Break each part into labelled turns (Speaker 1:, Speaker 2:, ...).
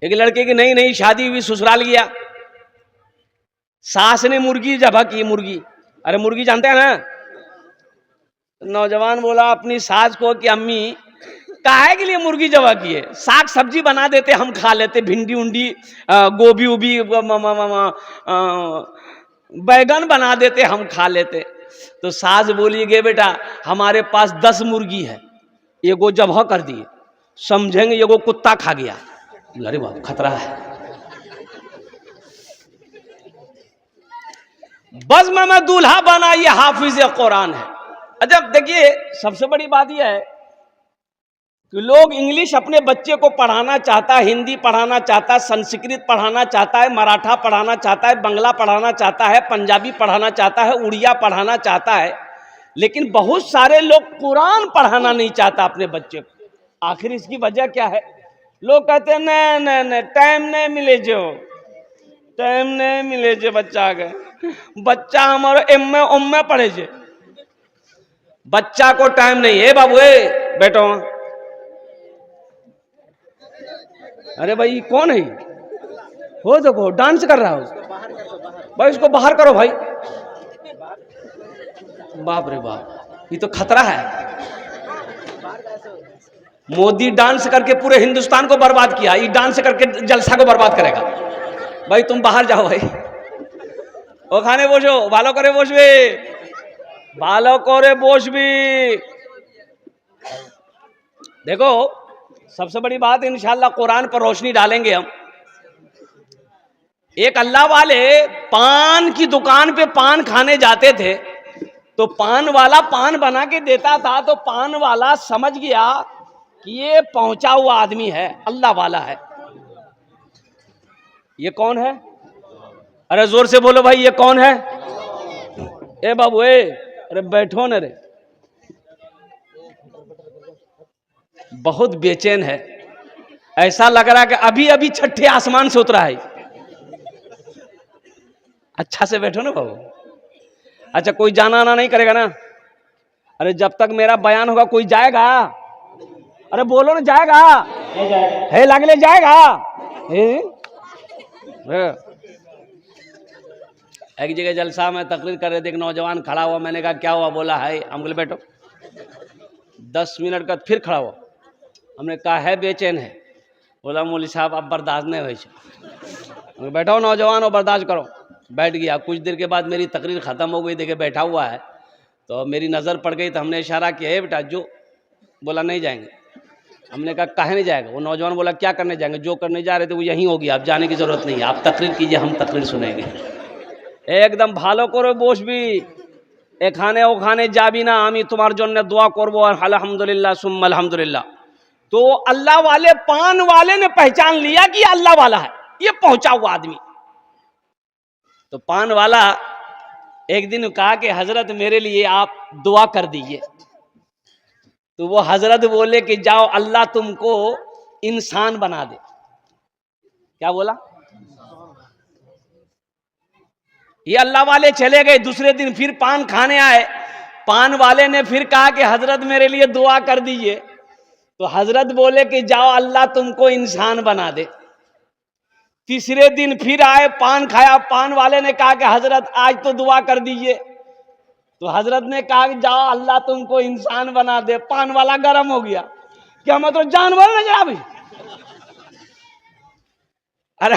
Speaker 1: एक लड़के की नई नई शादी हुई, ससुराल गया, सास ने मुर्गी ज़बह की, मुर्गी, अरे मुर्गी जानते हैं ना। नौजवान बोला अपनी सास को कि अम्मी काहे के लिए मुर्गी ज़बह की है, साग सब्जी बना देते हम खा लेते, भिंडी उंडी गोभी उभी बैगन बना देते हम खा लेते। तो सास बोली गे बेटा हमारे पास 10 मुर्गी है, एगो ज़बह कर दिए, समझेंगे एगो कुत्ता खा गया। अरे बाप खतरा है। बस मैं दूल्हा बना, ये हाफिज कुरान है। अच्छा देखिए सबसे बड़ी बात यह है कि लोग इंग्लिश अपने बच्चे को पढ़ाना चाहता है, हिंदी पढ़ाना चाहता है, संस्कृत पढ़ाना चाहता है, मराठा पढ़ाना चाहता है, बंगला पढ़ाना चाहता है, पंजाबी पढ़ाना चाहता है, उड़िया पढ़ाना चाहता है, लेकिन बहुत सारे लोग कुरान पढ़ाना नहीं चाहता अपने बच्चे को। आखिर इसकी वजह क्या है? लोग कहते हैं नहीं टाइम नहीं मिले जो, टाइम नहीं मिले जो बच्चा के, बच्चा हमारा एम में पढ़े जे, बच्चा को टाइम नहीं है बाबू। बैठो, अरे भाई कौन है हो, देखो डांस कर रहा हो भाई, उसको बाहर करो भाई। बाप रे बाप, ये तो खतरा है। मोदी डांस करके पूरे हिंदुस्तान को बर्बाद किया, ये डांस करके जलसा को बर्बाद करेगा। भाई तुम बाहर जाओ भाई, ओ खाने बोझो भालो करे बोझबे, भालो करे बोझबी। देखो सबसे बड़ी बात, इंशाल्लाह कुरान पर रोशनी डालेंगे हम। एक अल्लाह वाले पान की दुकान पे पान खाने जाते थे, तो पान वाला पान बना के देता था, तो पान वाला समझ गया कि ये पहुंचा हुआ आदमी है, अल्लाह वाला है। ये कौन है? अरे जोर से बोलो भाई, ये कौन है? ए बाबू अरे बैठो न रे, बहुत बेचैन है, ऐसा लग रहा है कि अभी अभी छठे आसमान से उतरा है। अच्छा से बैठो ना बाबू। अच्छा कोई जाना आना नहीं करेगा ना? अरे जब तक मेरा बयान होगा कोई जाएगा? अरे बोलो ना, जाएगा? है लगले जाएगा? एक जगह जलसा में तकरीर कर रहे थे, एक नौजवान खड़ा हुआ, मैंने कहा क्या हुआ? बोला है, हम बोले बैठो। 10 मिनट का फिर खड़ा हुआ, हमने कहा है बेचैन है? बोला मौलवी साहब अब बर्दाश्त नहीं हुई। बैठो नौजवान हो, बर्दाश्त करो। बैठ गया। कुछ देर के बाद मेरी तकरीर ख़त्म हो गई, देखे बैठा हुआ है, तो मेरी नज़र पड़ गई, तो हमने इशारा किया है बेटा जो। बोला नहीं जाएंगे। हमने कहा काहे नहीं जाएगा? वो नौजवान बोला क्या करने जाएंगे, जो करने जा रहे थे वो यहीं होगी, आप जाने की ज़रूरत नहीं है, आप तकरीर कीजिए, हम तकरीर सुनेंगे। एकदम भालो करो বসবি, এখানে ওখানে যাবি না, আমি তোমার জন্য দোয়া করব, और अल्हम्दुलिल्लाह सुम्मा अल्हम्दुलिल्लाह। तो अल्लाह वाले पान वाले ने पहचान लिया कि अल्लाह वाला है, ये पहुंचा हुआ आदमी। तो पान वाला एक दिन कहा कि हजरत मेरे लिए आप दुआ कर दीजिए। तो वो हजरत बोले कि जाओ अल्लाह तुमको इंसान बना दे। क्या बोला? ये अल्लाह वाले चले गए। दूसरे दिन फिर पान खाने आए, पान वाले ने फिर कहा कि हजरत मेरे लिए दुआ कर दीजिए। तो हजरत बोले कि जाओ अल्लाह तुमको इंसान बना दे। तीसरे दिन फिर आए, पान खाया, पान वाले ने कहा कि हजरत आज तो दुआ कर दीजिए। तो हजरत ने कहा कि जाओ अल्लाह तुमको इंसान बना दे। पान वाला गर्म हो गया, क्या मतलब जानवर नजर आ भाई? अरे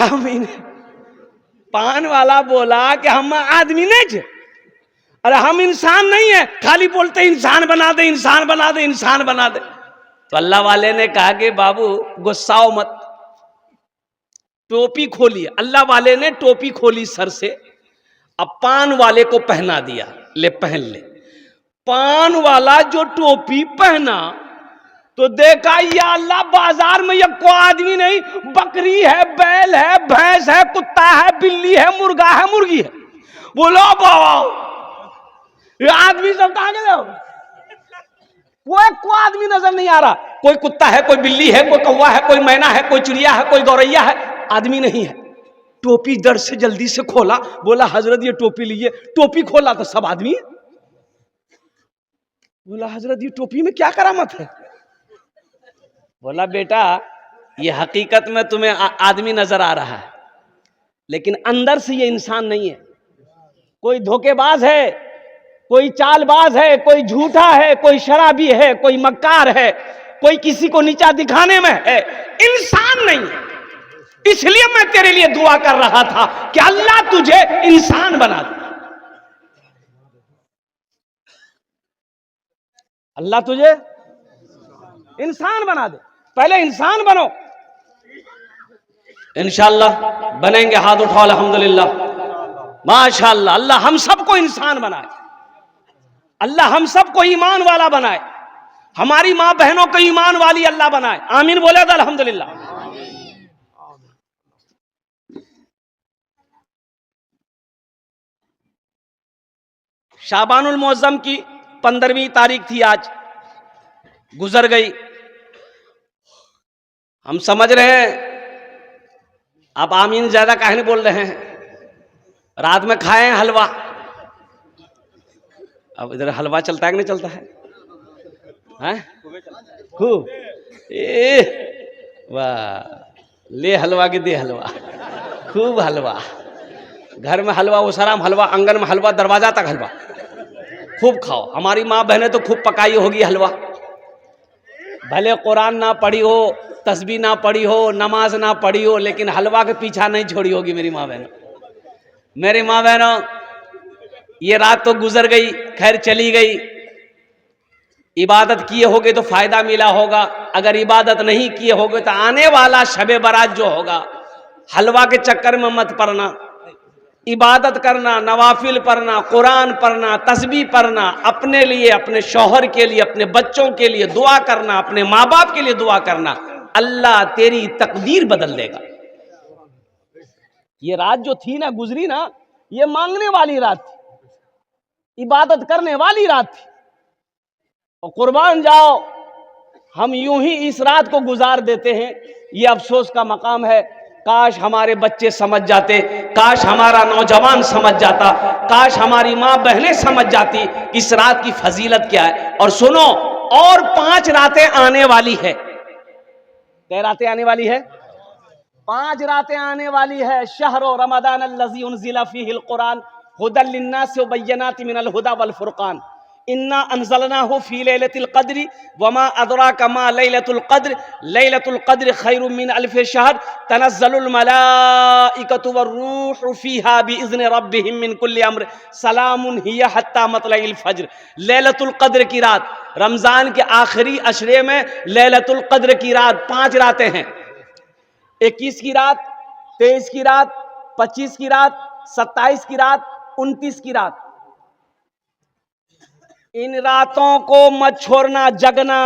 Speaker 1: पान वाला बोला कि हम आदमी नहीं थे, अरे हम इंसान नहीं है, खाली बोलते इंसान बना दे, इंसान बना दे, इंसान बना दे। तो अल्लाह वाले ने कहा कि बाबू गुस्साओ मत, टोपी खोलिए। अल्लाह वाले ने टोपी खोली सर से, अब पान वाले को पहना दिया, ले पहन ले। पान वाला जो टोपी पहना तो देखा या अल्लाह बाजार में ये कोई आदमी नहीं, बकरी है, बैल है, भैंस है, कुत्ता है, बिल्ली है, मुर्गा है, मुर्गी है। बोलो बाबा ये आदमी सब कहां गए? कोई आदमी नजर नहीं आ रहा। कोई कुत्ता है, कोई बिल्ली है, कोई कौवा है, कोई मैना है, कोई चिड़िया है, कोई गौरैया है, आदमी नहीं है। टोपी दर से जल्दी से खोला, बोला हजरत ये टोपी लीजिए। टोपी खोला तो सब आदमी है। बोला हजरत ये टोपी में क्या करामत है? बोला बेटा ये हकीकत में तुम्हें आदमी नजर आ रहा है, लेकिन अंदर से ये इंसान नहीं है। कोई धोखेबाज है, कोई चालबाज है, कोई झूठा है, कोई शराबी है, कोई मक्कार है, कोई किसी को नीचा दिखाने में है, इंसान नहीं है। इसलिए मैं तेरे लिए दुआ कर रहा था कि अल्लाह तुझे इंसान बना दे, अल्लाह तुझे इंसान बना दे। पहले इंसान बनो, इंशाअल्लाह बनेंगे। हाथ उठाओ, अल्हम्दुलिल्लाह, माशाअल्लाह। अल्लाह हम सबको इंसान बनाए, अल्लाह हम सबको ईमान वाला बनाए, हमारी मां बहनों को ईमान वाली अल्लाह बनाए। आमीन बोले तो अल्हम्दुलिल्लाह। शाबानुल मुअज्जम की 15वीं तारीख थी, आज गुजर गई। हम समझ रहे हैं, आप आमीन ज्यादा काहे नहीं बोल रहे हैं? रात में खाए हलवा, अब इधर हलवा चलता है कि नहीं चलता है? खूब, वाह, ले हलवा की दे हलवा, खूब हलवा। घर में हलवा, उसराम हलवा, आंगन में हलवा, दरवाजा तक हलवा, खूब खाओ। हमारी माँ बहनें तो खूब पकाई होगी हलवा, भले कुरान ना पढ़ी हो, तस्बीह ना पढ़ी हो, नमाज ना पढ़ी हो, लेकिन हलवा के पीछा नहीं छोड़ी होगी मेरी माँ बहनों। मेरी माँ बहनों, ये रात तो गुजर गई, खैर चली गई। इबादत किए होगे तो फायदा मिला होगा, अगर इबादत नहीं किए होगे तो आने वाला शबे बारात जो होगा, हलवा के चक्कर में मत पड़ना। इबादत करना, नवाफिल पढ़ना, कुरान पढ़ना, तस्बीह पढ़ना, अपने लिए, अपने शौहर के लिए, अपने बच्चों के लिए दुआ करना, अपने माँ बाप के लिए दुआ करना। अल्लाह तेरी तकदीर बदल देगा। ये रात जो थी ना, गुजरी ना, ये मांगने वाली रात थी, इबादत करने वाली रात थी। और कुर्बान जाओ, हम यूं ही इस रात को गुजार देते हैं। ये अफसोस का मकाम है। काश हमारे बच्चे समझ जाते, काश हमारा नौजवान समझ जाता, काश हमारी माँ बहनें समझ जाती इस रात की फजीलत क्या है। और सुनो, और 5 रातें आने वाली है। कै रातें आने वाली है? 5 रातें आने वाली है। शहरो रमदान अल्लज़ी उनज़िला फ़ीहिल कुरान हुदल लिन्नास व बय्यनातिन मिनल हुदा वल फुरकान इन्ना अंज़लनाहु फ़ी लैलतिल क़द्रि वमा अदराका मा लैलतुल क़द्र लैलतुल क़द्र खैरुम मिन अल्फ़ि शहर तनज़्ज़लुल मलाइकतु वर्रूहु फ़ीहा बिइज़्नि रब्बिहिम मिन कुल्लि अम्र सलामुन हिय हत्ता मतलइल फ़ज्र। लैलतुल क़द्र की रात, रमज़ान के आखिरी अशरे में लैलतुल क़द्र की रात 5 रातें हैं। 21 की रात, 23 की रात, 25 की रात, 27 की रात, 29 की रात। इन रातों को मत छोड़ना, जगना,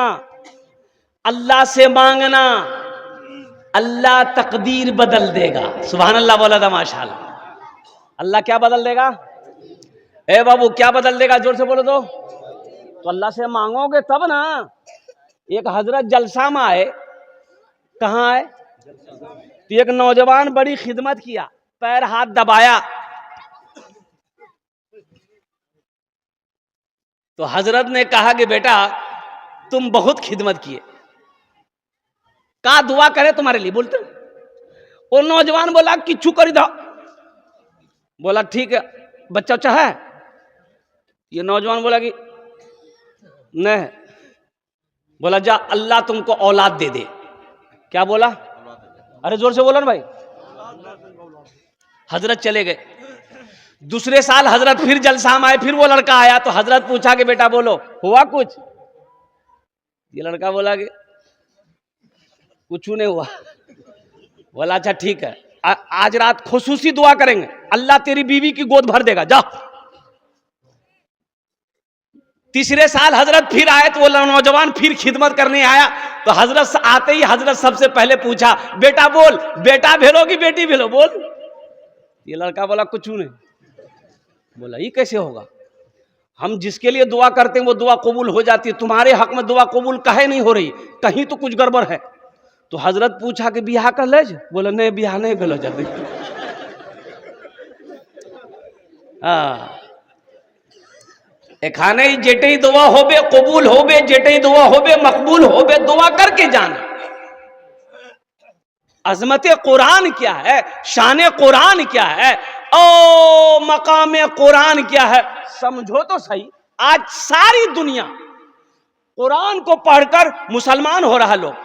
Speaker 1: अल्लाह से मांगना, अल्लाह तकदीर बदल देगा। सुभान अल्लाह बोला था, माशाअल्लाह। अल्लाह क्या बदल देगा? ए बाबू, क्या बदल देगा? जोर से बोलो तो अल्लाह से मांगोगे तब ना। एक हजरत जलसा में आए, कहाँ आए? तो एक नौजवान बड़ी खिदमत किया, पैर हाथ दबाया, तो हजरत ने कहा कि बेटा तुम बहुत खिदमत किए, कहा दुआ करे तुम्हारे लिए। बोलते वो नौजवान बोला कि चू कर दो। बोला ठीक है, बच्चा उच्चा है? ये नौजवान बोला कि नहीं। बोला जा, अल्लाह तुमको औलाद दे दे। क्या बोला? अरे जोर से बोलो ना भाई। हजरत चले गए। दूसरे साल हजरत फिर जलसा में आए, फिर वो लड़का आया, तो हजरत पूछा कि बेटा बोलो हुआ कुछ? ये लड़का बोला कि कुछ नहीं हुआ। बोला अच्छा ठीक है, आज रात खुसूसी दुआ करेंगे, अल्लाह तेरी बीवी की गोद भर देगा, जा। तीसरे साल हजरत फिर आए, तो वो नौजवान फिर खिदमत करने आया, तो हजरत आते ही हजरत सबसे पहले पूछा बेटा बोल, बेटा भेलो कि बेटी भेलो, बोल। ये लड़का बोला कुछ नहीं। बोला ये कैसे होगा? हम जिसके लिए दुआ करते हैं वो दुआ कबूल हो जाती है, तुम्हारे हक में दुआ कबूल काहे नहीं हो रही? कहीं तो कुछ गड़बड़ है। तो हजरत पूछा कि बियाह कर ले? बोला नहीं, बियाह नहीं भेलो जल्दी। एखाने जेटे ही दुआ होबे कबूल होबे, जेटे ही दुआ होबे मकबूल होबे, दुआ करके जाना। अजमत कुरान क्या है, शान कुरान क्या है, ओ मकाम कुरान क्या है, समझो तो सही। आज सारी दुनिया कुरान को पढ़कर मुसलमान हो रहा है। लोग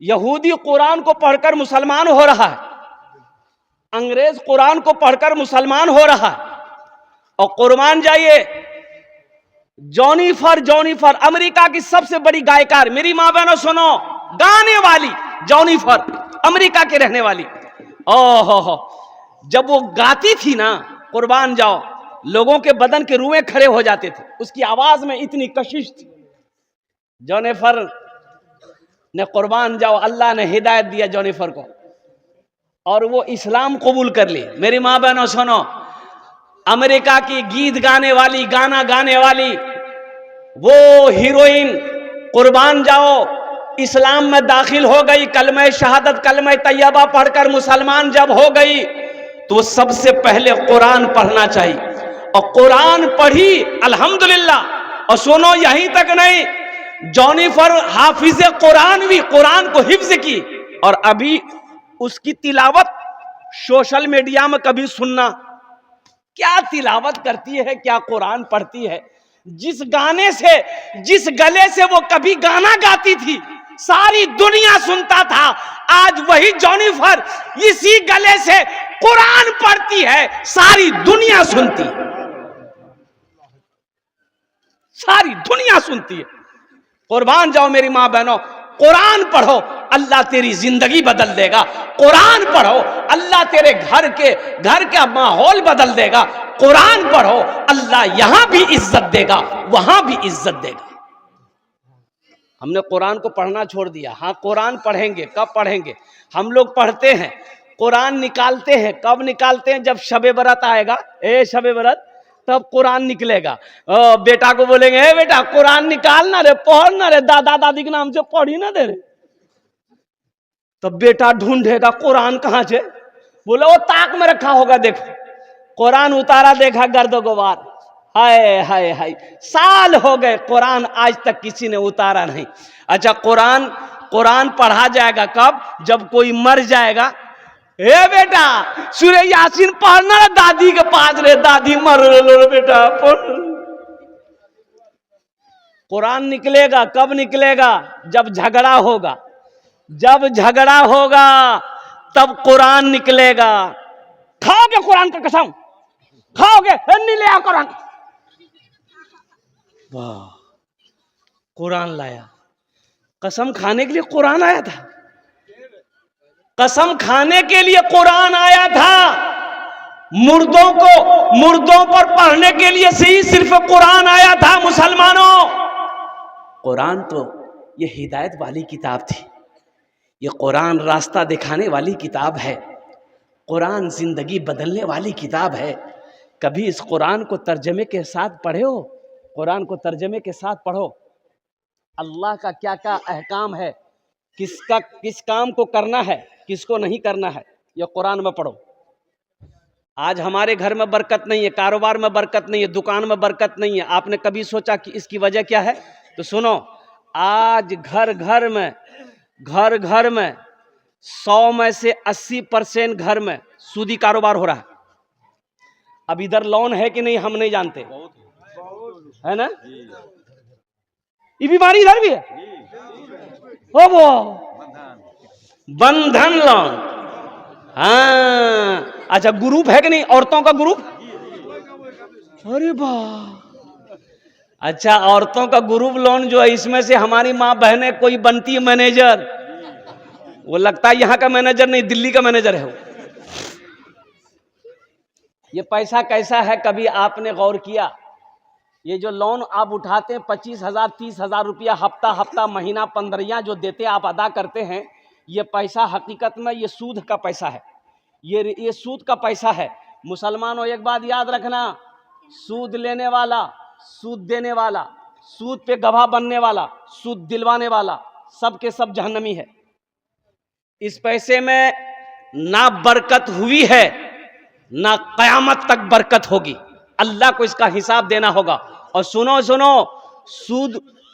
Speaker 1: यहूदी कुरान को पढ़कर मुसलमान हो रहा है, अंग्रेज कुरान को पढ़कर मुसलमान हो रहा है। और कुर्बान जाइए, जॉनिफर अमेरिका की सबसे बड़ी गायकार, मेरी मां बहनों सुनो, गाने वाली जॉनिफर, अमेरिका के रहने वाली, ओहो, जब वो गाती थी ना कुर्बान जाओ, लोगों के बदन के रुएं खड़े हो जाते थे, उसकी आवाज में इतनी कशिश थी। जॉनिफर ने कुर्बान जाओ, अल्लाह ने हिदायत दिया जॉनिफर को और वो इस्लाम कबूल कर ली। मेरी मां बहनों सुनो, अमेरिका की गीत गाने वाली, गाना गाने वाली वो हीरोइन कुर्बान जाओ इस्लाम में दाखिल हो गई, कलमा शहादत कलमा तैयबा पढ़कर मुसलमान जब हो गई तो सबसे पहले कुरान पढ़ना चाहिए। और कुरान पढ़ी अल्हम्दुलिल्लाह। और सुनो, यहीं तक नहीं, जॉनिफर हाफिज कुरान भी, कुरान को हिफ्ज की, और अभी उसकी तिलावत सोशल मीडिया में कभी सुनना, क्या तिलावत करती है, क्या कुरान पढ़ती है। जिस गाने से, जिस गले से वो कभी गाना गाती थी सारी दुनिया सुनता था, आज वही जॉनिफर इसी गले से कुरान पढ़ती है, सारी दुनिया सुनती है, सारी दुनिया सुनती है। कुर्बान जाओ मेरी मां बहनों, कुरान पढ़ो, अल्लाह तेरी जिंदगी बदल देगा। कुरान पढ़ो, अल्लाह तेरे घर का माहौल बदल देगा। कुरान पढ़ो, अल्लाह यहां भी इज्जत देगा, वहां भी इज्जत देगा। हमने कुरान को पढ़ना छोड़ दिया। हाँ, कुरान पढ़ेंगे, कब पढ़ेंगे? हम लोग पढ़ते हैं, कुरान निकालते हैं, कब निकालते हैं? जब शबे बरत आएगा, शबे बरत, तब कुरान निकलेगा। बेटा को बोलेंगे, ए बेटा कुरान निकालना रे, पढ़ना रे, दादा दादी के नाम से पढ़ी ना दे रे। तब बेटा ढूंढेगा कुरान कहां से, बोले वो ताक में रखा होगा, देखो कुरान उतारा, देखा गर्दो गुबार। हाय हाय हाय, साल हो गए कुरान आज तक किसी ने उतारा नहीं। अच्छा, कुरान पढ़ा जाएगा कब? जब कोई मर जाएगा। ए बेटा सूरह यासीन पढ़ना रे, दादी के पास रे, दादी मर रे बेटा पढ़। कुरान निकलेगा कब निकलेगा? जब झगड़ा होगा, जब झगड़ा होगा तब कुरान निकलेगा। खाओगे कुरान का कसम? खाओगे? नहीं ले आओ कुरान। वाह, कुरान लाया। कसम खाने के लिए कुरान आया था, कसम खाने के लिए कुरान आया था। मुर्दों पर पढ़ने के लिए सही सिर्फ कुरान आया था। मुसलमानों, कुरान तो ये हिदायत वाली किताब थी, ये कुरान रास्ता दिखाने वाली किताब है, कुरान जिंदगी बदलने वाली किताब है। कभी इस कुरान को तर्जमे के साथ पढ़े हो? कुरान को तर्जमे के साथ पढ़ो, अल्लाह का क्या क्या अहकाम है, किस काम को करना है, किसको नहीं करना है, यह कुरान में पढ़ो। आज हमारे घर में बरकत नहीं है, कारोबार में बरकत नहीं है, दुकान में बरकत नहीं है। आपने कभी सोचा कि इसकी वजह क्या है? तो सुनो, आज घर घर में 100 में से 80% घर में सूदी कारोबार हो रहा है। अब इधर लोन है कि नहीं हम नहीं जानते, है ना? ये बीमारी इधर भी है, वो बंधन लोन। हाँ, अच्छा, ग्रुप है कि नहीं, औरतों का ग्रुप? अरे वाह, अच्छा, औरतों का ग्रुप लोन जो है, इसमें से हमारी माँ बहनें कोई बनती है मैनेजर, वो लगता है यहाँ का मैनेजर नहीं, दिल्ली का मैनेजर है वो। ये पैसा कैसा है, कभी आपने गौर किया? ये जो लोन आप उठाते हैं 25,000 30,000 रुपया हफ्ता महीना 15 जो देते आप अदा करते हैं, ये पैसा हकीकत में ये सूद का पैसा है, ये सूद का पैसा है। मुसलमानों, एक बात याद रखना, सूद लेने वाला, सूद देने वाला, सूद पे गवाह बनने वाला, सूद दिलवाने वाला, सब के सब जहन्नमी है। इस पैसे में ना बरकत हुई है, ना कयामत तक बरकत होगी। अल्लाह को इसका हिसाब देना होगा। और सुनो,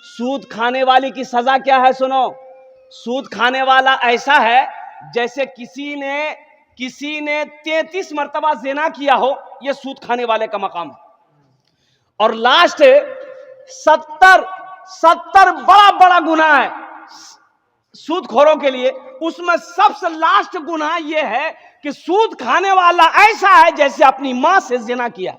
Speaker 1: सूद खाने वाली की सजा क्या है? सुनो, सूद खाने वाला ऐसा है जैसे किसी ने 33 मर्तबा ज़िना किया हो, यह सूद खाने वाले का मकाम है। और लास्ट 70 बड़ा बड़ा गुनाह है सूदखोरों के लिए। उसमें सबसे लास्ट गुनाह यह है कि सूद खाने वाला ऐसा है जैसे अपनी मां से ज़िना किया।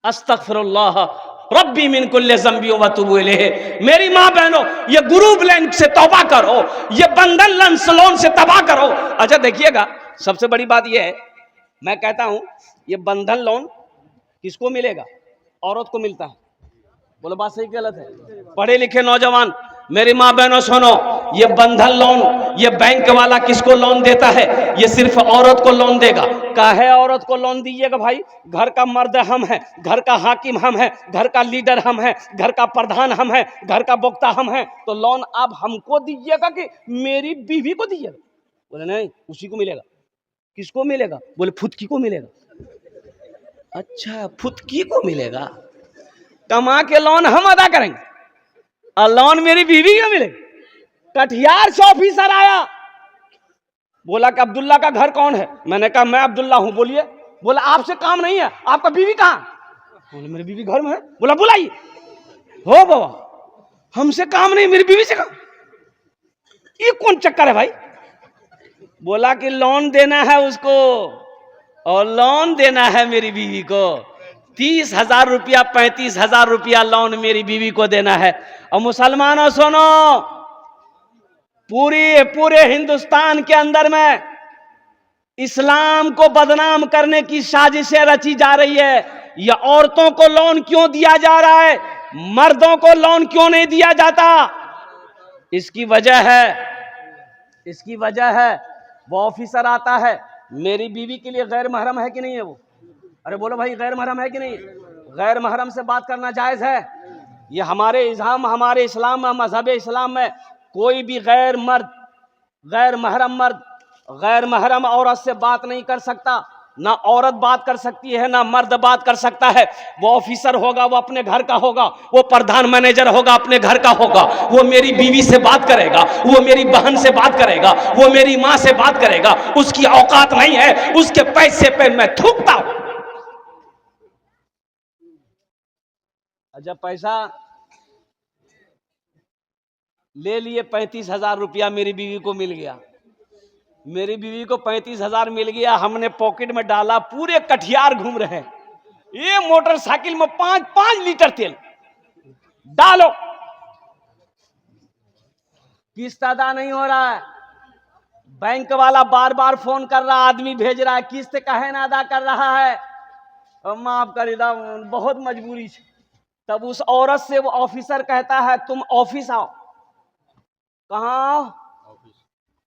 Speaker 1: अस्तगफिरुल्लाह रब्बी मिन कुल्li ज़ंबी व अतूबु इलैह। मेरी माँ बहनों, ये ग्रुप लोन से तौबा करो, ये बंधन लोन से तौबा करो। अच्छा देखिएगा, सबसे बड़ी बात यह है, मैं कहता हूं ये बंधन लोन किसको मिलेगा? औरत को मिलता है। बोलो बात सही गलत है? पढ़े लिखे नौजवान मेरी माँ बहनों सुनो, ये बंधन लोन, ये बैंक वाला किसको लोन देता है? ये सिर्फ औरत को लोन देगा। काहे औरत को लोन दीजिएगा भाई? घर का मर्द हम है, घर का हाकिम हम है, घर का लीडर हम है, घर का प्रधान हम है, घर का वक्ता हम है, तो लोन आप हमको दीजिएगा कि मेरी बीवी को दीजिएगा? बोले नहीं, उसी को मिलेगा। किसको मिलेगा? बोले फुदकी को मिलेगा। अच्छा, फुदकी को मिलेगा। कमा के लोन हम अदा करेंगे और लोन मेरी बीवी को मिलेगा। कटिहार से ऑफिसर आया, बोला कि अब्दुल्ला का घर कौन है? मैंने कहा मैं अब्दुल्ला हूं। बोलिए। बोला आपसे काम नहीं है, आपका बीवी कहां? बोले मेरी बीवी घर में है। बोला बुलाइए। हो बाबा, हमसे काम नहीं, मेरी बीवी से काम। ये कौन चक्कर है भाई? बोला कि लोन देना है उसको, और लोन देना है मेरी बीवी को। 30,000 रुपया 35,000 रुपया लोन मेरी बीवी को देना है। और मुसलमानों सुनो, पूरे हिंदुस्तान के अंदर में इस्लाम को बदनाम करने की साजिशें रची जा रही है। यह औरतों को लोन क्यों दिया जा रहा है, मर्दों को लोन क्यों नहीं दिया जाता? इसकी वजह है वो ऑफिसर आता है, मेरी बीवी के लिए गैर महरम है कि नहीं है वो? अरे बोलो भाई, गैर महरम है कि नहीं? गैर महरम से बात करना जायज है? ये हमारे इस्लाम में, मजहब इस्लाम में कोई भी गैर महरम मर्द गैर महरम औरत से बात नहीं कर सकता। ना औरत बात कर सकती है, ना मर्द बात कर सकता है। वो ऑफिसर होगा, वो अपने घर का होगा, वो प्रधान मैनेजर होगा, अपने घर का होगा। वो मेरी बीवी से बात करेगा, वो मेरी बहन से बात करेगा, वो मेरी माँ से बात करेगा। उसकी औकात नहीं है, उसके पैसे पे मैं थूकता हूं। जब पैसा ले लिए 35,000 रुपया मेरी बीवी को मिल गया, मेरी बीवी को 35,000 मिल गया, हमने पॉकेट में डाला, पूरे कटिहार घूम रहे हैं। ये मोटरसाइकिल में 5-5 लीटर तेल डालो, किस्त अदा नहीं हो रहा है। बैंक वाला बार बार फोन कर रहा, आदमी भेज रहा है, किस्त काहे ना अदा कर रहा है? माफ कर दो, बहुत मजबूरी है। तब उस औरत से वो ऑफिसर कहता है तुम ऑफिस आओ। कहां?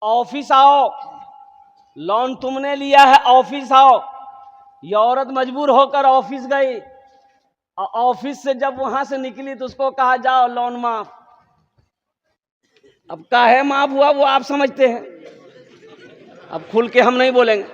Speaker 1: ऑफिस आओ, लोन तुमने लिया है, ऑफिस आओ। ये औरत मजबूर होकर ऑफिस गई, और ऑफिस से जब वहां से निकली तो उसको कहा जाओ लोन माफ। अब काहे माफ हुआ वो आप समझते हैं, अब खुल के हम नहीं बोलेंगे।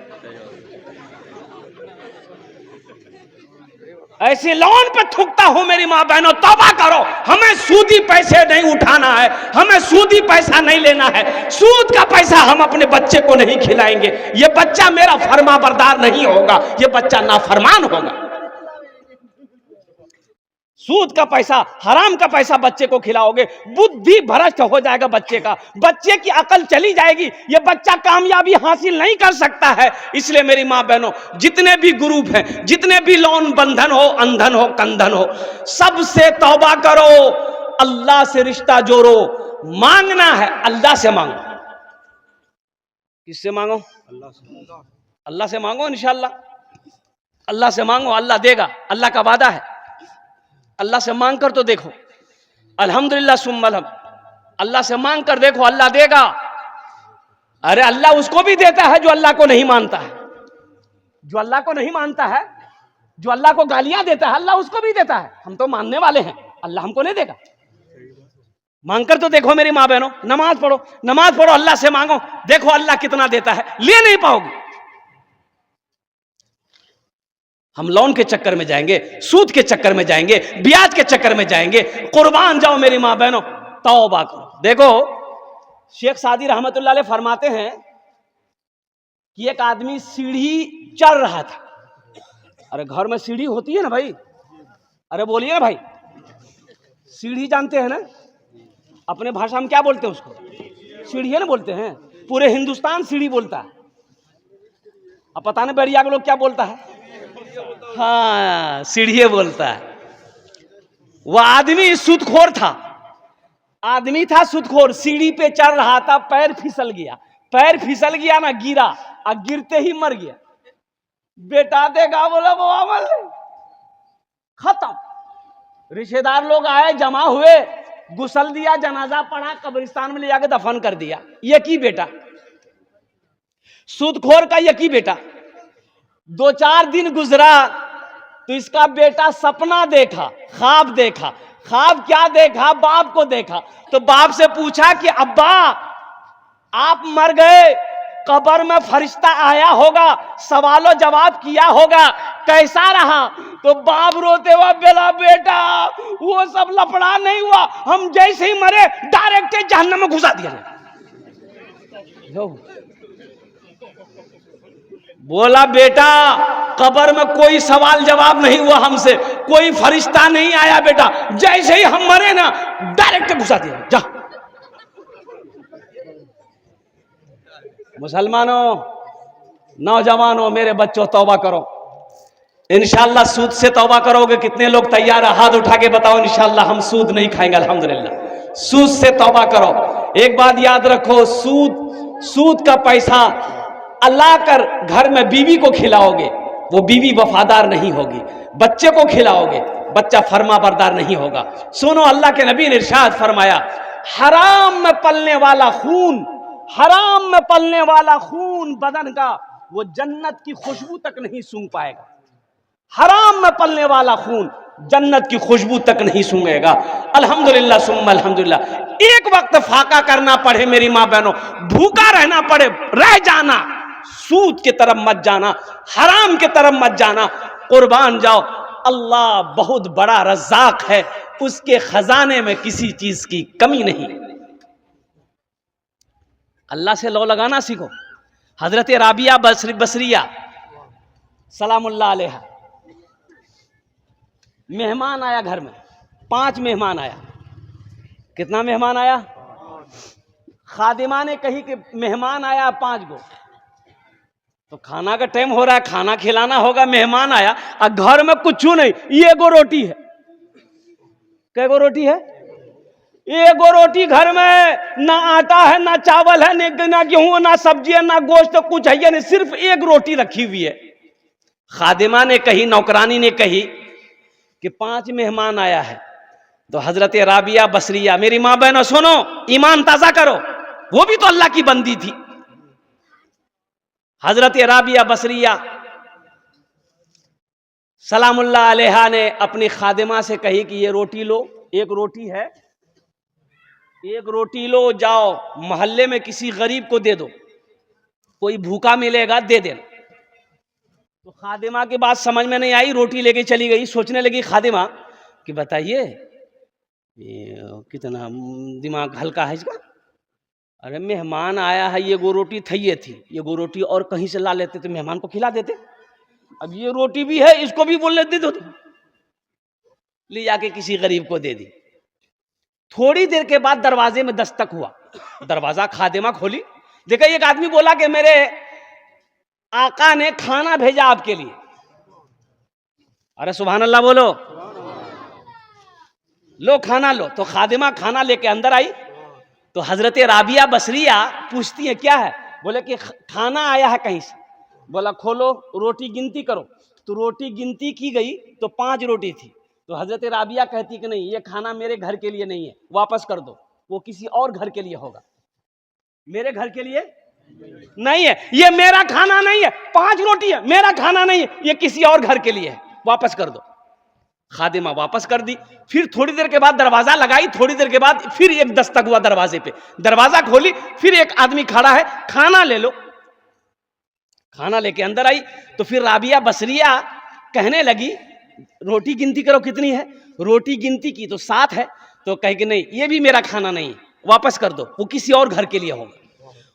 Speaker 1: ऐसे लोन पे थूकता हूं मेरी माँ बहनों, तौबा करो। हमें सूदी पैसे नहीं उठाना है, हमें सूदी पैसा नहीं लेना है। सूद का पैसा हम अपने बच्चे को नहीं खिलाएंगे। ये बच्चा मेरा फरमाबरदार नहीं होगा, ये बच्चा नाफरमान होगा। सूद का पैसा, हराम का पैसा बच्चे को खिलाओगे, बुद्धि भ्रष्ट हो जाएगा बच्चे का, बच्चे की अकल चली जाएगी, ये बच्चा कामयाबी हासिल नहीं कर सकता है। इसलिए मेरी माँ बहनों, जितने भी ग्रुप हैं, जितने भी लोन, बंधन हो, अंधन हो, कंधन हो, सबसे तौबा करो, अल्लाह से रिश्ता जोड़ो। मांगना है अल्लाह से मांगो। किससे मांगो? अल्लाह से मांगो। इंशाअल्लाह अल्लाह से मांगो, अल्लाह देगा, अल्लाह का वादा है। अल्लाह से मांग कर तो देखो, अल्हम्दुलिल्लाह सुम्मा अल्हम्द। अल्लाह से मांग कर देखो, अल्लाह देगा। अरे अल्लाह उसको भी देता है जो अल्लाह को नहीं मानता है, जो अल्लाह को नहीं मानता है, जो अल्लाह को गालियां देता है, अल्लाह उसको भी देता है। हम तो मानने वाले हैं, अल्लाह हमको नहीं देगा। मांग कर तो देखो मेरी माँ बहनों, नमाज पढ़ो, अल्लाह से मांगो, देखो अल्लाह कितना देता है। ले नहीं पाओगे। हम लोन के चक्कर में जाएंगे, सूद के चक्कर में जाएंगे, ब्याज के चक्कर में जाएंगे। कुर्बान जाओ मेरी माँ बहनों, तौबा करो। देखो शेख सादी रहमतुल्लाह अलैह फरमाते हैं कि एक आदमी सीढ़ी चढ़ रहा था। अरे घर में सीढ़ी होती है ना भाई, अरे बोलिए ना भाई, सीढ़ी जानते हैं ना, अपने भाषा में क्या बोलते हैं उसको, सीढ़ी ना बोलते हैं। पूरे हिंदुस्तान सीढ़ी बोलता है। अब पता नहीं बैरिया के लोग क्या बोलता है, हाँ सीढ़ी बोलता है। वह आदमी सूदखोर था, आदमी था सूदखोर, सीढ़ी पे चढ़ रहा था, पैर फिसल गया, पैर फिसल गया ना, गिरा और गिरते ही मर गया। बेटा देखा, बोला वो अमल खत्म। रिश्तेदार लोग आए, जमा हुए, गुसल दिया, जनाजा पढ़ा, कब्रिस्तान में ले जाकर दफन कर दिया। एक ही बेटा, सूदखोर का एक ही बेटा। 2-4 दिन गुजरा तो इसका बेटा सपना देखा, ख्वाब देखा। ख्वाब क्या देखा, बाप को देखा। तो बाप से पूछा कि अब्बा आप मर गए, कब्र में फरिश्ता आया होगा, सवालों जवाब किया होगा, कैसा रहा? तो बाप रोते हुआ बोला, बेटा वो सब लफड़ा नहीं हुआ, हम जैसे ही मरे डायरेक्ट जहन्नम में घुसा दिया। बोला बेटा कब्र में कोई सवाल जवाब नहीं हुआ हमसे, कोई फरिश्ता नहीं आया बेटा, जैसे ही हम मरे ना डायरेक्ट घुसा दिया। जा मुसलमानों, नौजवानों, मेरे बच्चों, तौबा करो। इंशाअल्लाह सूद से तौबा करोगे। कितने लोग तैयार है? हाथ उठा के बताओ, इंशाअल्लाह हम सूद नहीं खाएंगे। अल्हम्दुलिल्लाह, सूद से तौबा करो। एक बात याद रखो, सूद का पैसा अल्लाह कर घर में बीवी को खिलाओगे, वो बीवी वफादार नहीं होगी। बच्चे को खिलाओगे, बच्चा फर्मा बरदार नहीं होगा। सुनो, अल्लाह के नबी ने इरशाद फरमाया, हराम में पलने वाला खून, हराम में पलने वाला खून बदन का, वो जन्नत की खुशबू तक नहीं सूंघ पाएगा। हराम में पलने वाला खून जन्नत की खुशबू तक नहीं सूंघेगा। अल्हम्दुलिल्लाह सुम्मा अल्हम्दुलिल्लाह। एक वक्त फाका करना पड़े मेरी माँ बहनों, भूखा रहना पड़े, रह जाना, सूद की तरफ मत जाना, हराम की तरफ मत जाना, कुर्बान जाओ। अल्लाह बहुत बड़ा रज़्ज़ाक है, उसके खजाने में किसी चीज की कमी नहीं। अल्लाह से लौ लगाना सीखो। हजरत राबिया बसरिया सलामुल्लाह अलैहा, मेहमान आया घर में, 5 मेहमान आया। कितना मेहमान आया? खादिमा ने कही कि मेहमान आया 5 गो। तो खाना का टाइम हो रहा है, खाना खिलाना होगा। मेहमान आया और घर में कुछ नहीं, ये गो रोटी है। कै गो रोटी है? एक गो रोटी घर में, ना आटा है, ना चावल है, ना गेहूं, ना सब्जी है, ना गोश्त, कुछ है नहीं, सिर्फ एक रोटी रखी हुई है। खादिमा ने कही, नौकरानी ने कही कि 5 मेहमान आया है। तो हजरत राबिया बसरिया, मेरी माँ बहनों सुनो, ईमान ताजा करो, वो भी तो अल्लाह की बंदी थी। हजरत राबिया बसरिया सलामुल्लाह अलैहा ने अपनी खादिमा से कही कि ये रोटी लो, एक रोटी है, एक रोटी लो, जाओ मोहल्ले में किसी गरीब को दे दो, कोई भूखा मिलेगा दे देना। तो खादिमा की बात समझ में नहीं आई, रोटी लेके चली गई। सोचने लगी खादिमा कि बताइए कितना दिमाग हल्का है इसका। अरे मेहमान आया है, ये गो रोटी थी, ये गो रोटी और कहीं से ला लेते तो मेहमान को खिला देते। अब ये रोटी भी है, इसको भी बोल लेते, तो ले जाके किसी गरीब को दे दी। थोड़ी देर के बाद दरवाजे में दस्तक हुआ, दरवाजा खादिमा खोली, देखा एक आदमी बोला कि मेरे आका ने खाना भेजा आपके लिए। अरे सुभान अल्लाह बोलो, लो खाना लो। तो खादिमा खाना लेके अंदर आई। तो हजरत राबिया बसरिया पूछती है क्या है? बोले कि खाना आया है कहीं से। बोला खोलो, रोटी गिनती करो। तो रोटी गिनती की गई तो 5 रोटी थी। तो हजरत राबिया कहती कि नहीं, ये खाना मेरे घर के लिए नहीं है, वापस कर दो, वो किसी और घर के लिए होगा, मेरे घर के लिए नहीं है, ये मेरा खाना नहीं है। 5 रोटी है, मेरा खाना नहीं है, ये किसी और घर के लिए है, वापस कर दो। खादिमा वापस कर दी। फिर थोड़ी देर के बाद दरवाजा लगाई, थोड़ी देर के बाद फिर एक दस्तक हुआ दरवाजे पे, दरवाजा खोली, फिर एक आदमी खड़ा है, खाना ले लो। खाना लेके अंदर आई। तो फिर राबिया बसरिया कहने लगी रोटी गिनती करो कितनी है। रोटी गिनती की तो 7 है। तो कहे कि नहीं, ये भी मेरा खाना नहीं है, वापस कर दो, वो किसी और घर के लिए होगा।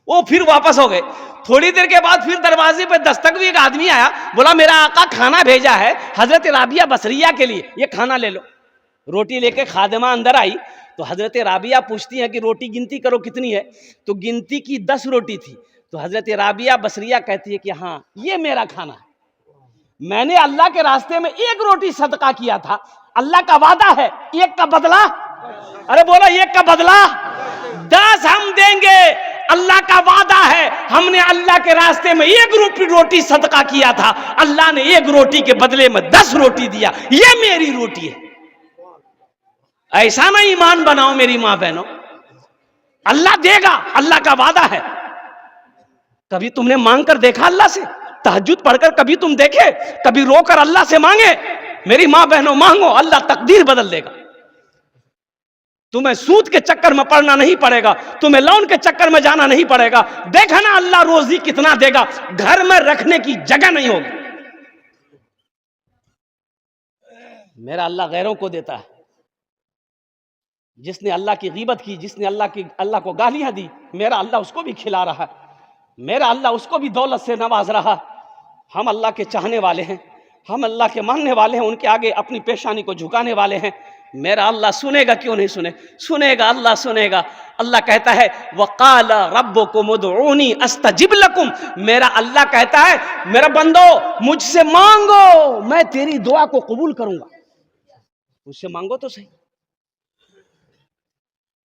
Speaker 1: वो फिर वापस हो गए। थोड़ी देर के बाद फिर दरवाजे पे दस्तक भी एक आदमी आया, बोला मेरा आका खाना भेजा है हजरत राबिया बसरिया के लिए, ये खाना ले लो। रोटी लेके खादिमा अंदर आई तो हजरत राबिया पूछती है कि रोटी गिनती करो कितनी है, तो गिनती की 10 रोटी थी। तो हजरत राबिया बसरिया कहती है कि हाँ ये मेरा खाना है, मैंने अल्लाह के रास्ते में 1 रोटी सदका किया था, अल्लाह का वादा है 1 का बदला, अरे बोलो 1 का बदला 10 हम देंगे, अल्लाह का वादा है। हमने अल्लाह के रास्ते में 1 रोटी सदका किया था, अल्लाह ने 1 रोटी के बदले में 10 रोटी दिया, ये मेरी रोटी है। ऐसा ना ईमान बनाओ मेरी मां बहनों, अल्लाह देगा, अल्लाह का वादा है। कभी तुमने मांग कर देखा अल्लाह से? तहज्जुद पढ़कर कभी तुम देखे? कभी रोकर अल्लाह से मांगे? मेरी मां बहनों मांगो, अल्लाह तकदीर बदल देगा। तुम्हें सूद के चक्कर में पड़ना नहीं पड़ेगा, तुम्हें लोन के चक्कर में जाना नहीं पड़ेगा। देखा ना अल्लाह रोजी कितना देगा, घर में रखने की जगह नहीं होगी। मेरा अल्लाह गैरों को देता है। जिसने अल्लाह की गीबत की, जिसने अल्लाह को गालियां दी, मेरा अल्लाह उसको भी खिला रहा है, मेरा अल्लाह उसको भी दौलत से नवाज रहा। हम अल्लाह के चाहने वाले हैं, हम अल्लाह के मानने वाले हैं, उनके आगे अपनी पेशानी को झुकाने वाले हैं। मेरा अल्लाह सुनेगा, क्यों नहीं सुनेगा, अल्लाह सुनेगा। अल्लाह कहता है वक़ाल रब्बुकुम उदऊनी अस्तजिब लकुम, मेरा अल्लाह कहता है मेरा बंदो मुझसे मांगो, मैं तेरी दुआ को कबूल करूंगा। मुझसे मांगो तो सही।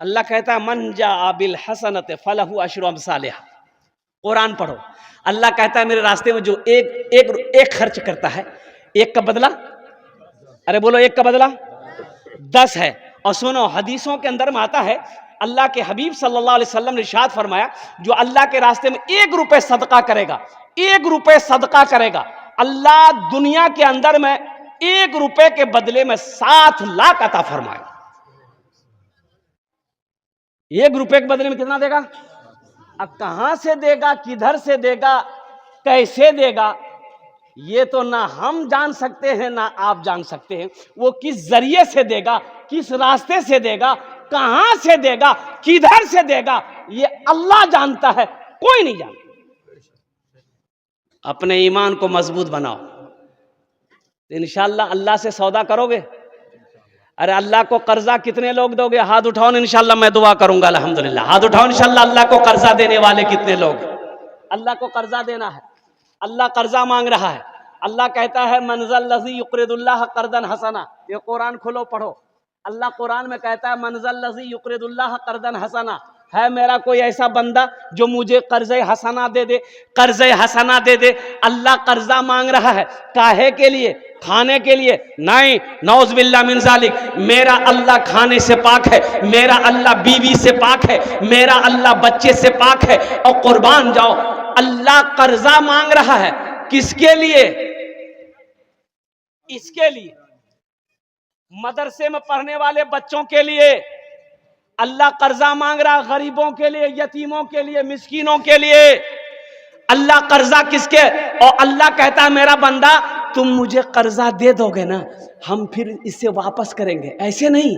Speaker 1: अल्लाह कहता है मन जा बिल हसनत फलहु अशरु अमसालिहा। कुरान पढ़ो, अल्लाह कहता है मेरे रास्ते में जो एक खर्च करता है, 1 का बदला, अरे बोलो 1 का बदला 10 है। और सुनो हदीसों के अंदर में आता है, अल्लाह के हबीब सल्लल्लाहु अलैहि वसल्लम ने इरशाद फरमाया, जो अल्लाह के रास्ते में 1 रुपए सदका करेगा, 1 रुपए सदका करेगा, अल्लाह दुनिया के अंदर में 1 रुपए के बदले में 7 लाख अता फरमाएगा। 1 रुपए के बदले में कितना देगा? अब कहां से देगा, किधर से देगा, कैसे देगा, ये तो ना हम जान सकते हैं ना आप जान सकते हैं। वो किस जरिए से देगा, किस रास्ते से देगा, कहां से देगा, किधर से देगा, ये अल्लाह जानता है, कोई नहीं जानता। अपने ईमान को मजबूत बनाओ, इंशाअल्लाह अल्लाह से सौदा करोगे। अरे अल्लाह को कर्जा कितने लोग दोगे? हाथ उठाओ, इंशाअल्लाह मैं दुआ करूंगा। अल्हम्दुलिल्लाह, हाथ उठाओ। इंशाअल्लाह अल्लाह को कर्जा देने वाले कितने लोग? अल्लाह को कर्जा देना है, अल्लाह कर्जा मांग रहा है। अल्लाह कहता है मनज़ल लज़ी युक़रिदुल्लाह क़र्ज़न हसना। ये कुरान खोलो पढ़ो, अल्लाह कुरान में कहता है मनज़ल लज़ी युक़रिदुल्लाह क़र्ज़न हसना। है मेरा कोई ऐसा बंदा जो मुझे कर्ज़े हसना दे दे, कर्ज़े हसना दे दे। अल्लाह कर्जा मांग रहा है, काहे के लिए? खाने के लिए नहीं, नौज़ बिल्लाह मिन ज़ालिक। मेरा अल्लाह खाने से पाक है, मेरा अल्लाह बीवी से पाक है, मेरा अल्लाह बच्चे से पाक है। और कुर्बान जाओ, अल्लाह कर्जा मांग रहा है, किसके लिए? इसके लिए, मदरसे में पढ़ने वाले बच्चों के लिए अल्लाह कर्जा मांग रहा है, गरीबों के लिए, यतीमों के लिए, मिस्कीनों के लिए। अल्लाह कर्जा किसके? और अल्लाह कहता है मेरा बंदा तुम मुझे कर्जा दे दोगे ना, हम फिर इसे वापस करेंगे। ऐसे नहीं,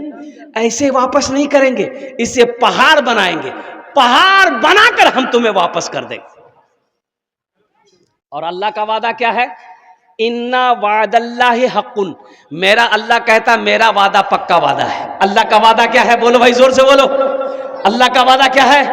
Speaker 1: ऐसे वापस नहीं करेंगे, इसे पहाड़ बनाएंगे, पहाड़ बनाकर हम तुम्हें वापस कर देंगे। और अल्लाह का वादा क्या है? इन्ना वादल्लाहि हक़्क़ुन। मेरा अल्लाह कहता मेरा वादा पक्का वादा है। अल्लाह का वादा क्या है? बोलो भाई, जोर से बोलो। अल्लाह का वादा क्या है?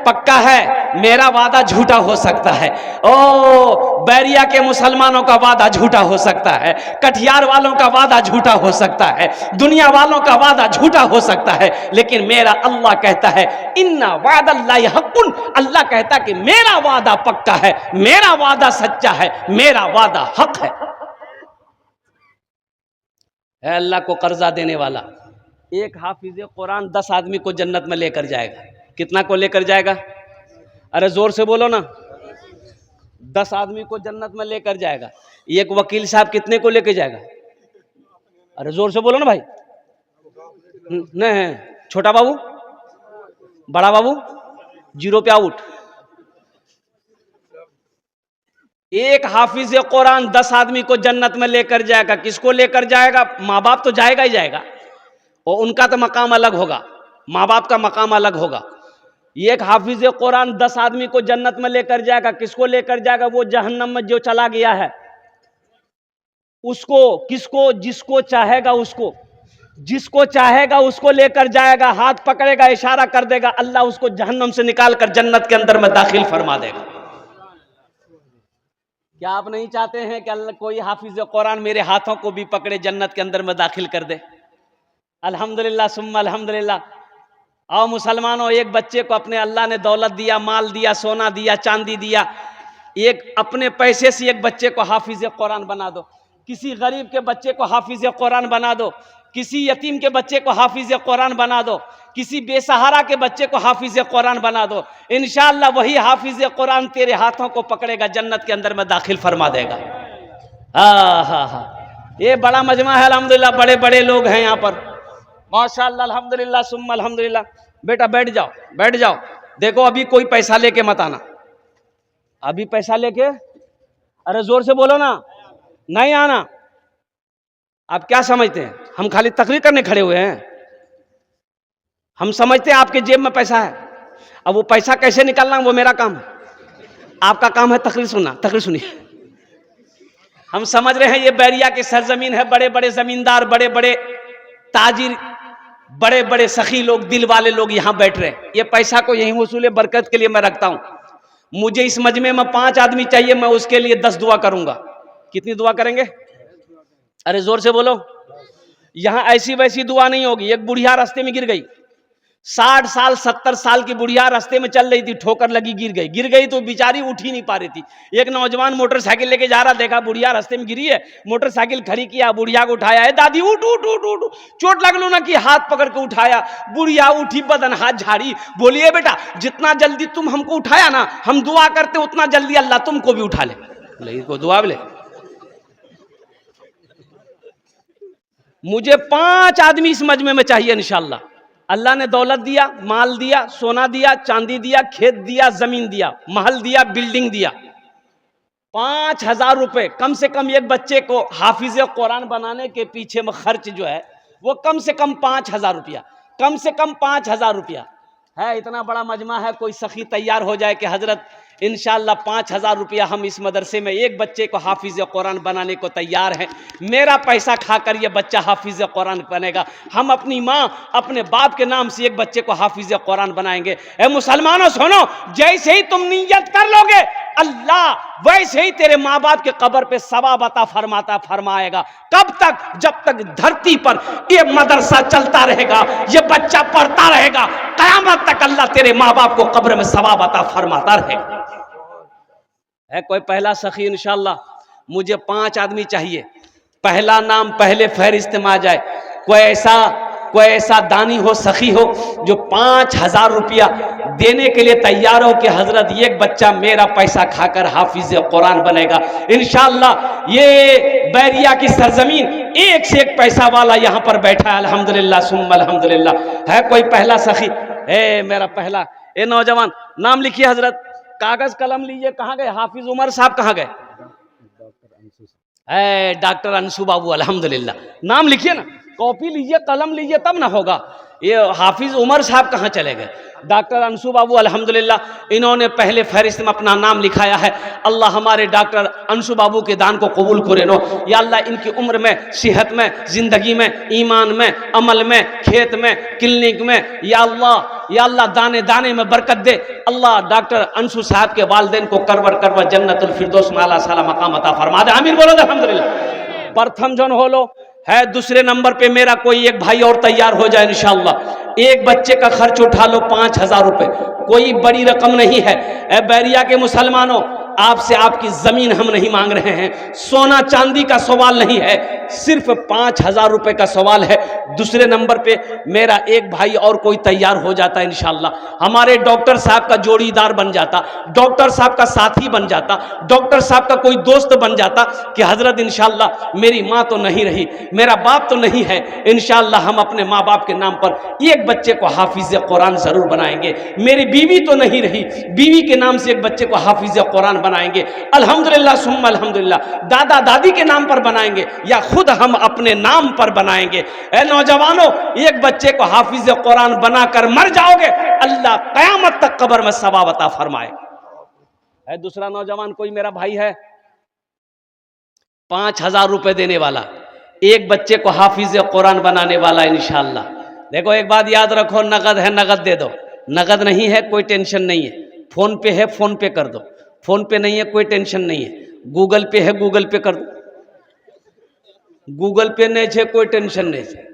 Speaker 1: पक्का है। मेरा वादा झूठा हो सकता है। ओ बैरिया के मुसलमानों का वादा झूठा हो सकता है, कटिहार वालों का वादा झूठा हो सकता है, दुनिया वालों का वादा झूठा हो सकता है, लेकिन मेरा अल्लाह कहता है इन्ना वादल्लाहि हक़्क़ुन। अल्लाह कहता कि मेरा वादा पक्का है, मेरा वादा सच्चा है, मेरा वादा हक है। अल्लाह को कर्जा देने वाला। एक हाफिज कुरान 10 आदमी को जन्नत में लेकर जाएगा। कितना को लेकर जाएगा? अरे जोर से बोलो ना। 10 आदमी को जन्नत में लेकर जाएगा। एक वकील साहब कितने को लेकर जाएगा? अरे जोर से बोलो ना भाई। नहीं, छोटा बाबू, बड़ा बाबू, 0 पे आउट। एक हाफिज कुरान 10 आदमी को जन्नत में लेकर जाएगा। किसको लेकर जाएगा? माँ बाप तो जाएगा ही जाएगा, और उनका तो मकाम अलग होगा। माँ बाप का मकाम अलग होगा। एक हाफिज कुरान 10 आदमी को जन्नत में लेकर जाएगा। किसको लेकर जाएगा? वो जहन्नम में जो चला गया है उसको। किसको? जिसको चाहेगा उसको, जिसको चाहेगा उसको लेकर जाएगा, हाथ पकड़ेगा, इशारा कर देगा, अल्लाह उसको जहन्नम से निकाल कर जन्नत के अंदर में दाखिल फरमा देगा। क्या आप नहीं चाहते हैं कि अल्लाह कोई हाफिज कुरान मेरे हाथों को भी पकड़े, जन्नत के अंदर में दाखिल कर दे? अल्हम्दुलिल्लाह सुम्मा अल्हम्दुलिल्लाह। आओ मुसलमानों, एक बच्चे को अपने अल्लाह ने दौलत दिया, माल दिया, सोना दिया, चांदी दिया, एक अपने पैसे से एक बच्चे को हाफिज कुरान बना दो। किसी गरीब के बच्चे को हाफिज कुरान बना दो, किसी यतीम के बच्चे को हाफिज कुरान बना दो, किसी बेसहारा के बच्चे को हाफिज कुरान बना दो। इंशाअल्लाह वही हाफिज कुरान तेरे हाथों को पकड़ेगा, जन्नत के अंदर में दाखिल फरमा देगा। हाँ, ये बड़ा मजमा है अल्हम्दुलिल्लाह, बड़े बड़े लोग हैं यहाँ पर माशाअल्लाह अल्हम्दुलिल्लाह सुम्मा अल्हम्दुलिल्लाह। बेटा बैठ जाओ, बैठ जाओ। देखो अभी कोई पैसा लेके मत आना, अभी पैसा लेके, अरे जोर से बोलो ना, नहीं आना। आप क्या समझते हैं हम खाली तकरीर करने खड़े हुए हैं? हम समझते हैं आपके जेब में पैसा है। अब वो पैसा कैसे निकालना वो मेरा काम है, आपका काम है तकरीर सुनना। तकरीर सुनिए। हम समझ रहे हैं ये बैरिया की सरजमीन है, बड़े बड़े जमींदार, बड़े बड़े ताजिर, बड़े बड़े सखी लोग, दिल वाले लोग यहाँ बैठ रहे हैं। ये पैसा को यहीं वसूले बरकत के लिए मैं रखता हूं। मुझे इस मजमे में 5 आदमी चाहिए, मैं उसके लिए 10 दुआ करूंगा। कितनी दुआ करेंगे? अरे जोर से बोलो। यहां ऐसी वैसी दुआ नहीं होगी। एक बुढ़िया रास्ते में गिर गई, 60 साल 70 साल की बुढ़िया रास्ते में चल रही थी, ठोकर लगी, गिर गई तो बेचारी उठ ही नहीं पा रही थी। एक नौजवान मोटरसाइकिल लेके जा रहा, देखा बुढ़िया रास्ते में गिरी है, मोटरसाइकिल खड़ी किया, बुढ़िया को उठाया, है दादी उठ उठ उठ उठ, चोट लग लो ना कि हाथ पकड़ के उठाया। बुढ़िया उठी, बदन हाथ झाड़ी, बोलिए बेटा जितना जल्दी तुम हमको उठाया ना, हम दुआ करते उतना जल्दी अल्लाह तुमको भी उठा ले। इसको दुआ ले। मुझे 5 आदमी इस मजमे में चाहिए इंशाअल्लाह। अल्लाह ने दौलत दिया, माल दिया, सोना दिया, चांदी दिया, खेत दिया, जमीन दिया, महल दिया, बिल्डिंग दिया। 5000 रुपए कम से कम एक बच्चे को हाफिज कुरान बनाने के पीछे में खर्च जो है वो कम से कम 5000 रुपया, कम से कम 5000 रुपया है। इतना बड़ा मजमा है, कोई सखी तैयार हो जाए कि हजरत इंशाअल्लाह 5000 रुपया हम इस मदरसे में एक बच्चे को हाफिज कुरान बनाने को तैयार हैं, मेरा पैसा खाकर ये बच्चा हाफिज कुरान बनेगा, हम अपनी माँ अपने बाप के नाम से एक बच्चे को हाफिज कुरान बनाएंगे। ए मुसलमानों सुनो, जैसे ही तुम नियत कर लोगे अल्लाह वैसे ही तेरे माँ बाप के कब्र पे सवाब अता फरमाएगा। कब तक? जब तक धरती पर ये मदरसा चलता रहेगा, ये बच्चा पढ़ता रहेगा, कयामत तक अल्लाह तेरे माँ बाप को कब्र में सवाब अता फरमाता रहेगा। है कोई पहला सखी? इंशाअल्लाह मुझे 5 आदमी चाहिए, पहला नाम पहले फहरिस्त में आ जाए। कोई ऐसा दानी हो, सखी हो जो 5000 रुपया देने के लिए तैयार हो कि हजरत एक बच्चा मेरा पैसा खाकर हाफिज कुरान बनेगा। इंशाअल्लाह ये बैरिया की सरजमीन एक से एक पैसा वाला यहाँ पर बैठा है अल्हम्दुलिल्लाह सुम्मा अल्हम्दुलिल्लाह। है कोई पहला सखी? मेरा पहला, ए नौजवान नाम लिखिए हजरत, कागज कलम लीजिए। कहाँ गए हाफिज उमर साहब? कहाँ गए? डॉक्टर अंशु बाबू अल्हम्दुलिल्लाह। नाम लिखिए ना, कॉपी लीजिए, कलम लीजिए, तब ना होगा। ये हाफिज उमर साहब कहाँ चले गए? डॉक्टर अंशु बाबू अल्हम्दुलिल्लाह, इन्होंने पहले फहरिस्त में अपना नाम लिखाया है। अल्लाह हमारे डॉक्टर अंशु बाबू के दान को कबूल करे नो। या अल्लाह इनकी उम्र में, सेहत में, जिंदगी में, ईमान में, अमल में, खेत में, क्लिनिक में, या अल्लाह दाने दाने में बरकत दे। अल्लाह डॉक्टर अंशु साहब के वालिदैन को करवर जन्नतुल फिरदौस में आला साला मकाम अता फरमा दे। आमीन बोलो अल्हम्दुलिल्लाह। प्रथम जन हो लो है। दूसरे नंबर पे मेरा कोई एक भाई और तैयार हो जाए इंशाअल्लाह। एक बच्चे का खर्च उठा लो 5000 रुपए, कोई बड़ी रकम नहीं है। ए बैरिया के मुसलमानों, आपसे आपकी जमीन हम नहीं मांग रहे हैं, सोना चांदी का सवाल नहीं है, सिर्फ 5000 रुपए का सवाल है। दूसरे नंबर पे मेरा एक भाई और कोई तैयार हो जाता है इंशाअल्लाह, हमारे डॉक्टर साहब का जोड़ीदार बन जाता, डॉक्टर साहब का साथी बन जाता, डॉक्टर साहब का कोई दोस्त बन जाता कि हजरत इंशाअल्लाह मेरी माँ तो नहीं रही, मेरा बाप तो नहीं है, इंशाअल्लाह हम अपने माँ बाप के नाम पर एक बच्चे को हाफिज कुरान जरूर बनाएंगे। मेरी बीवी तो नहीं रही, बीवी के नाम से एक बच्चे को हाफिज कुरान बनाएंगे, अल्हम्दुलिल्लाह सुम्मा अल्हम्दुलिल्लाह, दादा दादी के नाम पर बनाएंगे या खुद हम अपने नाम पर बनाएंगे। ए नौजवानों, एक बच्चे को हाफिज कुरान बनाकर मर जाओगे, अल्लाह कयामत तक कब्र में सवाब अता फरमाए। है दूसरा नौजवान कोई मेरा भाई है, 5,000 रुपए देने वाला, एक बच्चे को हाफिज कुरान बनाने वाला इंशाअल्लाह। देखो एक बात याद रखो, नगद है नगद दे दो, नगद नहीं है कोई टेंशन नहीं है, फोन पे है फोन पे कर दो, फोन पे नहीं है कोई टेंशन नहीं है, गूगल पे है गूगल पे कर दो, गूगल पे नहीं है कोई टेंशन नहीं है,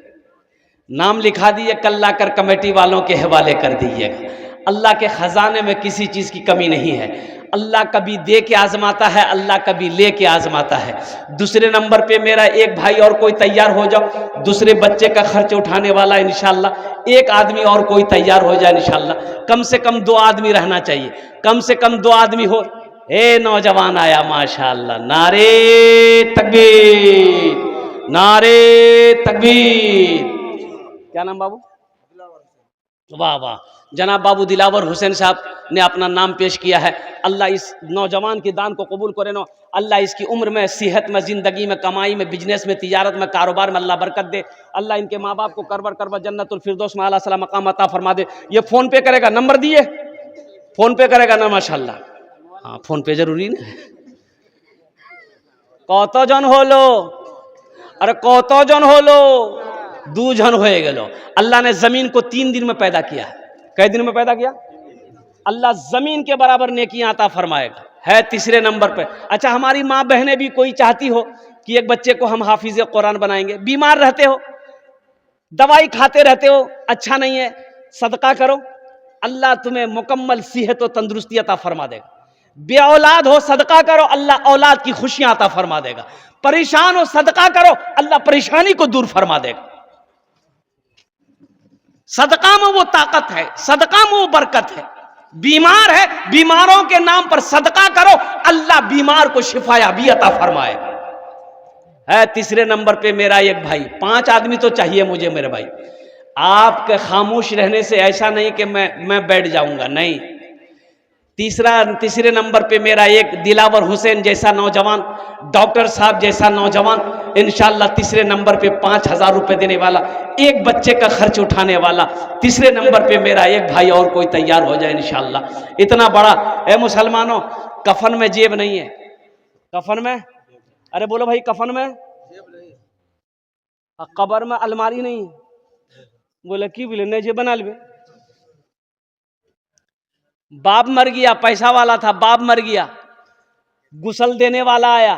Speaker 1: नाम लिखा दिए, कल लाकर कमेटी वालों के हवाले कर दीजिएगा। अल्लाह के खजाने में किसी चीज की कमी नहीं है। अल्लाह कभी दे के आजमाता है, अल्लाह कभी ले के आजमाता है। दूसरे नंबर पे मेरा एक भाई और कोई तैयार हो जाओ, दूसरे बच्चे का खर्च उठाने वाला इंशाल्लाह, एक आदमी और कोई तैयार हो जाए इंशाल्लाह। कम से कम 2 आदमी रहना चाहिए, कम से कम 2 आदमी हो। ए नौजवान आया माशाल्लाह, नारे तकबीर, नारे तकबीर। क्या नाम बाबू? वाह वाह, जनाब बाबू दिलावर हुसैन साहब ने अपना नाम पेश किया है। अल्लाह इस नौजवान के दान को कबूल करे नो, अल्लाह इसकी उम्र में, सेहत में, ज़िंदगी में, कमाई में, बिजनेस में, तिजारत में, कारोबार में अल्लाह बरकत दे। अल्लाह इनके माँ बाप को करबर करबर जन्नतुल फिरदौस में आला सला मकाम अता फरमा दे। ये फ़ोन पे करेगा, नंबर दिए, फ़ोन पे करेगा ना माशाल्लाह। हाँ फ़ोन पे जरूरी ना। कत जन होलो, अरे कत जन होलो, 2 जन हो गेलो। अल्लाह ने ज़मीन को 3 दिन में पैदा किया है। कै दिन में पैदा किया? अल्लाह जमीन के बराबर नेकियां अता फरमाएगा। है तीसरे नंबर पे। अच्छा, हमारी माँ बहनें भी कोई चाहती हो कि एक बच्चे को हम हाफिज कुरान बनाएंगे, बीमार रहते हो, दवाई खाते रहते हो, अच्छा नहीं है, सदका करो, अल्लाह तुम्हें मुकम्मल सेहत और तंदुरुस्ती अता फरमा देगा। बे औलाद हो, सदका करो, अल्लाह औलाद की खुशियां अता फरमा देगा। परेशान हो, सदका करो, अल्लाह परेशानी को दूर फरमा देगा। सदका में वो ताकत है, सदका में वो बरकत है। बीमार है, बीमारों के नाम पर सदका करो, अल्लाह बीमार को शिफायाबी अता फरमाए। है तीसरे नंबर पे मेरा एक भाई, 5 आदमी तो चाहिए मुझे मेरे भाई। आपके खामोश रहने से ऐसा नहीं कि मैं बैठ जाऊंगा, नहीं। तीसरे नंबर पे मेरा एक दिलावर हुसैन जैसा नौजवान, डॉक्टर साहब जैसा नौजवान इंशाल्लाह तीसरे नंबर पे 5,000 रुपए देने वाला, एक बच्चे का खर्च उठाने वाला। तीसरे नंबर पे मेरा एक भाई और कोई तैयार हो जाए इंशाल्लाह। इतना बड़ा, ए मुसलमानों, कफन में जेब नहीं है, कफन में, अरे बोलो भाई, कफन में जेब नहीं, कब्र में अलमारी नहीं। बोले की बोले नहीं जेब बना ले। बाप मर गया, पैसा वाला था, बाप मर गया, गुसल देने वाला आया,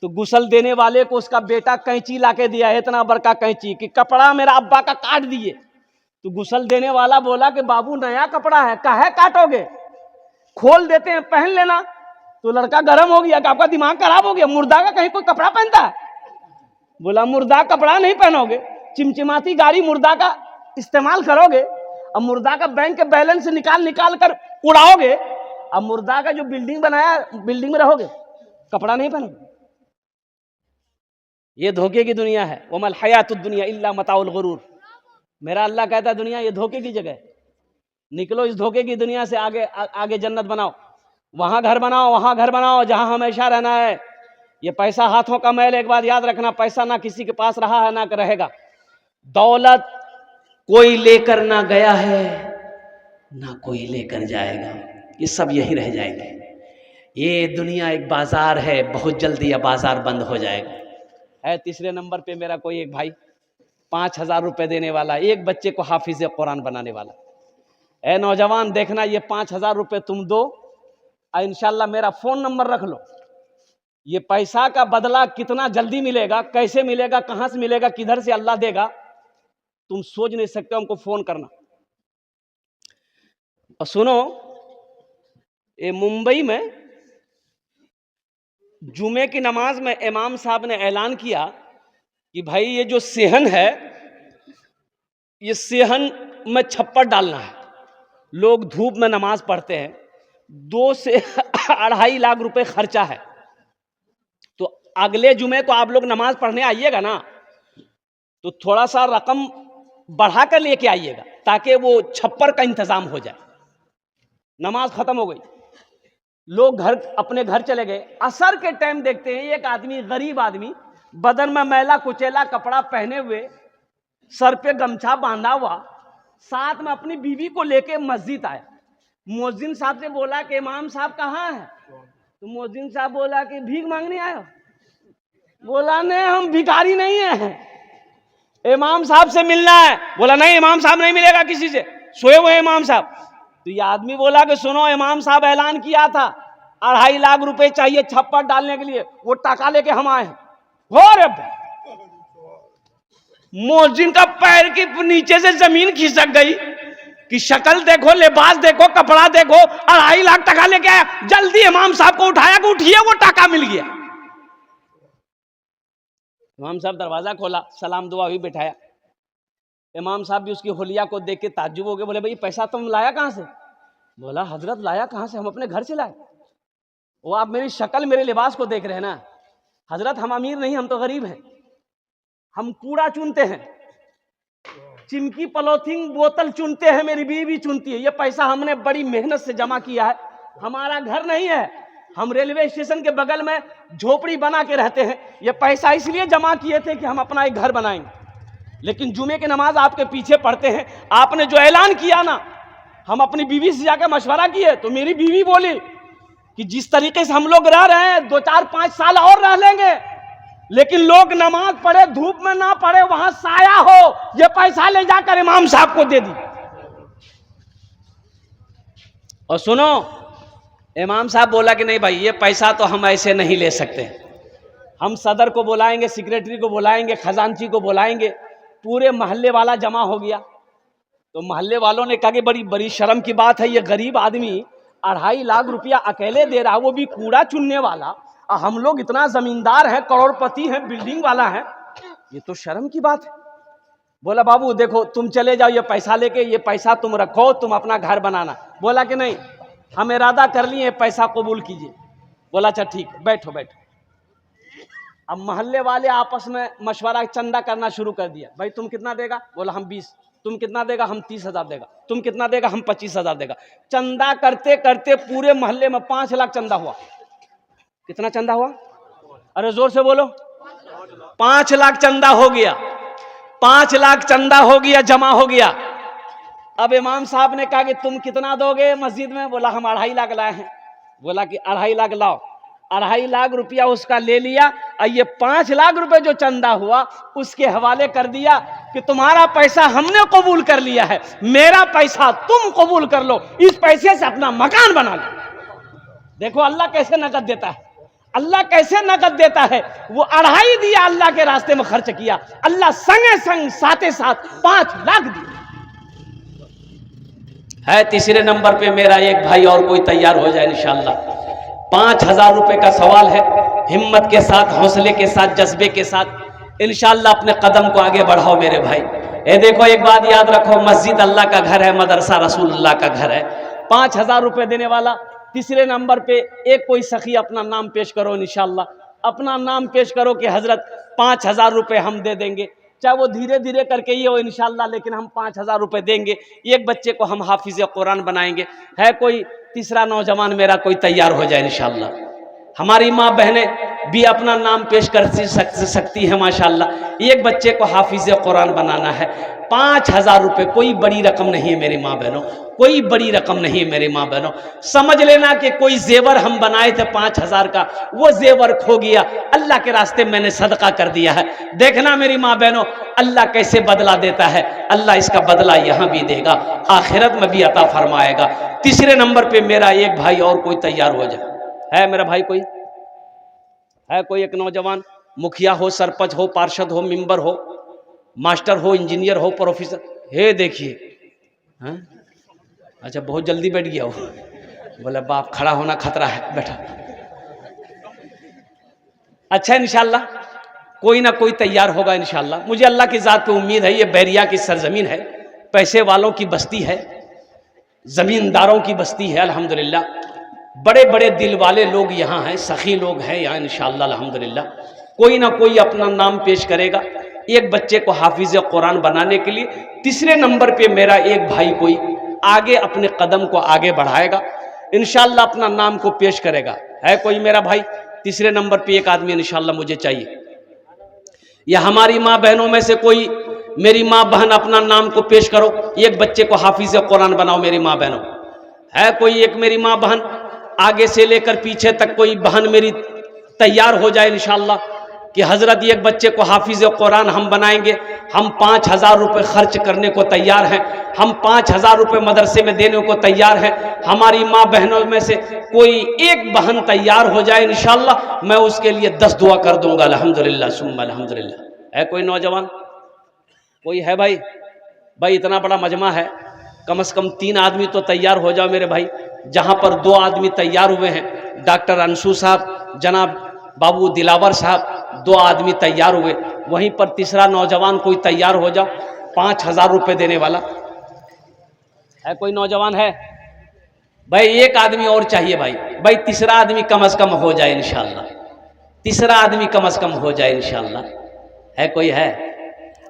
Speaker 1: तो गुसल देने वाले को उसका बेटा कैंची लाके दिया, इतना बड़का कैंची कि कपड़ा मेरा अब्बा का काट दिए। तो गुसल देने वाला बोला कि बाबू नया कपड़ा है, काहे काटोगे, खोल देते हैं पहन लेना। तो लड़का गर्म हो गया कि आपका दिमाग खराब हो गया, मुर्दा का कहीं कोई कपड़ा पहनता है? बोला मुर्दा कपड़ा नहीं पहनोगे, चिमचिमाती गाड़ी मुर्दा का इस्तेमाल करोगे, अब मुर्दा का बैंक के बैलेंस निकाल कर उड़ाओगे, अब मुर्दा का जो बिल्डिंग बनाया बिल्डिंग में रहोगे, कपड़ा नहीं पहनोगे। ये धोखे की दुनिया है। वमल हयातुद दुनिया इल्ला मताउल गुरूर। मेरा अल्लाह कहता है दुनिया ये धोखे की जगह, निकलो इस धोखे की दुनिया से, आगे जन्नत बनाओ, वहां घर बनाओ, वहां घर बनाओ जहां हमेशा रहना है। ये पैसा हाथों का मैल, एक बात याद रखना, पैसा ना किसी के पास रहा है ना रहेगा। दौलत कोई लेकर ना गया है, ना कोई लेकर जाएगा, ये सब यही रह जाएंगे। ये दुनिया एक बाजार है, बहुत जल्दी यह बाजार बंद हो जाएगा। है तीसरे नंबर पे मेरा कोई एक भाई, 5,000 रुपए देने वाला, एक बच्चे को हाफिज कुरान बनाने वाला। ए नौजवान देखना, ये 5,000 रुपए तुम दो, इंशाल्लाह मेरा फोन नंबर रख लो। ये पैसा का बदला कितना जल्दी मिलेगा, कैसे मिलेगा, कहां से मिलेगा, किधर से अल्लाह देगा, तुम सोच नहीं सकते। हमको फोन करना। और सुनो, ये मुंबई में जुमे की नमाज में इमाम साहब ने ऐलान किया कि भाई ये जो सेहन है, ये सेहन में छप्पर डालना है। लोग धूप में नमाज पढ़ते हैं, 2 से 2.5 लाख रुपए खर्चा है। तो अगले जुमे को आप लोग नमाज पढ़ने आइएगा ना, तो थोड़ा सा रकम बढ़ा कर लेके आइएगा, ताकि वो छप्पर का इंतजाम हो जाए। नमाज खत्म हो गई, लोग घर अपने घर चले गए। असर के टाइम देखते हैं एक आदमी, गरीब आदमी, बदन में मैला कुचेला कपड़ा पहने हुए, सर पे गमछा बांधा हुआ, साथ में अपनी बीवी को लेके मस्जिद आया। मुअज्जिन साहब से बोला कि इमाम साहब कहाँ है? तो मुअज्जिन साहब बोला कि भीख मांगने आए हो? बोला नहीं, हम भिखारी नहीं है, इमाम साहब से मिलना है। बोला नहीं, इमाम साहब नहीं मिलेगा किसी से, सोए हुए इमाम साहब। तो ये आदमी बोला कि सुनो, इमाम साहब ऐलान किया था 2.5 लाख रुपए चाहिए छप्पर डालने के लिए, वो टाका लेके हम आए हैं। हो रे, मुअज्जिन का पैर के नीचे से जमीन खिसक गई कि शक्ल देखो, लिबास देखो, कपड़ा देखो, 2.5 लाख टका लेके आया। जल्दी इमाम साहब को उठाया कि उठिए, वो टाका मिल गया। इमाम साहब दरवाजा खोला, सलाम दुआ हुई, बैठाया। इमाम साहब भी उसकी होलिया को देख के ताज्जुब हो गए। बोले भाई पैसा तुम लाया कहां से? बोला हजरत लाया कहां से, हम अपने घर से लाए। वो आप मेरी शक्ल मेरे लिबास को देख रहे हैं ना हजरत, हम अमीर नहीं, हम तो गरीब हैं, हम कूड़ा चुनते हैं, चिमकी पॉलीथीन बोतल चुनते हैं, मेरी बीवी चुनती है। ये पैसा हमने बड़ी मेहनत से जमा किया है, हमारा घर नहीं है, हम रेलवे स्टेशन के बगल में झोपड़ी बना के रहते हैं। ये पैसा इसलिए जमा किए थे कि हम अपना एक घर बनाएंगे। लेकिन जुमे की नमाज आपके पीछे पढ़ते हैं, आपने जो ऐलान किया ना, हम अपनी बीवी से जाकर मशवरा किए तो मेरी बीवी बोली कि जिस तरीके से हम लोग रह रहे हैं 2, 4, 5 साल और रह लेंगे, लेकिन लोग नमाज पढ़े, धूप में ना पढ़े, वहां साया हो, ये पैसा ले जाकर इमाम साहब को दे दी। और सुनो, इमाम साहब बोला कि नहीं भाई, ये पैसा तो हम ऐसे नहीं ले सकते, हम सदर को बुलाएंगे, सेक्रेटरी को बुलाएंगे, खजांची को बुलाएंगे। पूरे मोहल्ले वाला जमा हो गया। तो मोहल्ले वालों ने कहा कि बड़ी बड़ी शर्म की बात है, ये गरीब आदमी 2.5 लाख रुपया अकेले दे रहा, वो भी कूड़ा चुनने वाला, और हम लोग इतना जमींदार हैं, करोड़पति हैं, बिल्डिंग वाला है, ये तो शर्म की बात है। बोला बाबू देखो, तुम चले जाओ ये पैसा लेके, ये पैसा तुम रखो, तुम अपना घर बनाना। बोला कि नहीं, हम इरादा कर लिए, पैसा कबूल कीजिए। बोला अच्छा ठीक, बैठो बैठो। अब मोहल्ले वाले आपस में मशवरा, चंदा करना शुरू कर दिया। भाई तुम कितना देगा? बोला हम 20। तुम कितना देगा? हम 30,000 देगा। तुम कितना देगा? हम 25,000 देगा। चंदा करते करते पूरे मोहल्ले में 5 लाख चंदा हुआ। कितना चंदा हुआ? अरे जोर से बोलो। 5 लाख चंदा हो गया। 5 लाख चंदा हो गया, जमा हो गया। अब इमाम साहब ने कहा कि तुम कितना दोगे मस्जिद में? बोला हम 2.5 लाख लाए हैं। बोला कि 2.5 लाख लाओ। 2.5 लाख रुपया उसका ले लिया, और ये 5 लाख रुपए जो चंदा हुआ उसके हवाले कर दिया कि तुम्हारा पैसा हमने कबूल कर लिया है, मेरा पैसा तुम कबूल कर लो, इस पैसे से अपना मकान बना लो। देखो अल्लाह कैसे नकद देता है, अल्लाह कैसे नकद देता है। वो 2.5 दिया, अल्लाह के रास्ते में खर्च किया, अल्लाह संगे संग साथे साथ 5 लाख दिया है। तीसरे नंबर पे मेरा एक भाई और कोई तैयार हो जाए इंशाअल्लाह। 5,000 रुपए का सवाल है। हिम्मत के साथ, हौसले के साथ, जज्बे के साथ इंशाअल्लाह अपने कदम को आगे बढ़ाओ मेरे भाई। ये देखो एक बात याद रखो, मस्जिद अल्लाह का घर है, मदरसा रसूलुल्लाह का घर है। 5,000 रुपए देने वाला। तीसरे नंबर पे एक कोई सखी अपना नाम पेश करो इंशाअल्लाह, अपना नाम पेश करो कि हजरत 5,000 रुपए हम दे देंगे, चाहे वो धीरे धीरे करके ये हो इंशाअल्लाह, लेकिन हम 5,000 रुपए देंगे। एक बच्चे को हम हाफिज कुरान बनाएंगे। है कोई तीसरा नौजवान मेरा कोई तैयार हो जाए इंशाअल्लाह। हमारी माँ बहनें भी अपना नाम पेश कर सकती है माशाअल्लाह। एक बच्चे को हाफिज कुरान बनाना है। 5,000 रुपए कोई बड़ी रकम नहीं है मेरी माँ बहनों, कोई बड़ी रकम नहीं है मेरी माँ बहनों। समझ लेना कि कोई जेवर हम बनाए थे 5,000 का, वो जेवर खो गया, अल्लाह के रास्ते मैंने सदका कर दिया है। देखना मेरी माँ बहनों, अल्लाह कैसे बदला देता है। अल्लाह इसका बदला यहाँ भी देगा, आखिरत में भी अता फरमाएगा। तीसरे नंबर पे मेरा एक भाई और कोई तैयार हो जाए। है मेरा भाई कोई? है कोई एक नौजवान? मुखिया हो, सरपंच हो, पार्षद हो, मेंबर हो, मास्टर हो, इंजीनियर हो, प्रोफेसर। हे देखिए, हाँ अच्छा बहुत जल्दी बैठ गया वो। बोले बाप खड़ा होना खतरा है, बैठा। अच्छा इंशाल्लाह कोई ना कोई तैयार होगा इंशाल्लाह। मुझे अल्लाह की ज़ात पे उम्मीद है। ये बैरिया की सरजमीन है, पैसे वालों की बस्ती है, जमींदारों की बस्ती है अल्हम्दुलिल्लाह। बड़े बड़े दिल वाले लोग यहाँ हैं, सखी लोग हैं यहाँ इंशाअल्लाह अल्हम्दुलिल्लाह। कोई ना कोई अपना नाम पेश करेगा एक बच्चे को हाफिज कुरान बनाने के लिए। तीसरे नंबर पे मेरा एक भाई कोई आगे अपने कदम को आगे बढ़ाएगा। इंशाल्लाह अपना नाम को पेश करेगा। है कोई मेरा भाई? तीसरे नंबर पे एक आदमी इंशाल्लाह मुझे चाहिए। या हमारी माँ बहनों में से कोई, मेरी माँ बहन अपना नाम को पेश करो, एक बच्चे को हाफिज कुरान बनाओ मेरी माँ बहनों। है कोई एक मेरी माँ बहन? आगे से लेकर पीछे तक कोई बहन मेरी तैयार हो जाए इंशाल्लाह कि हजरत एक बच्चे को हाफिज कुरान हम बनाएंगे, हम 5,000 रुपये खर्च करने को तैयार हैं, हम 5,000 रुपये मदरसे में देने को तैयार हैं। हमारी माँ बहनों में से कोई एक बहन तैयार हो जाए इंशाल्लाह, मैं उसके लिए 10 दुआ कर दूंगा। अल्हम्दुलिल्लाह सुम्मा अल्हम्दुलिल्लाह। है कोई नौजवान? कोई है भाई? भाई इतना बड़ा मजमा है, कम से कम 3 आदमी तो तैयार हो जाओ मेरे भाई। जहाँ पर 2 आदमी तैयार हुए हैं, डॉक्टर अंशु साहब, जनाब बाबू दिलावर साहब, 2 आदमी तैयार हुए, वहीं पर तीसरा नौजवान कोई तैयार हो जाओ, 5,000 रुपये देने वाला। है कोई नौजवान? है भाई? एक आदमी और चाहिए भाई। भाई तीसरा आदमी कम से कम हो जाए इंशाल्लाह, तीसरा आदमी कम से कम हो जाए इंशाल्लाह। है कोई? है?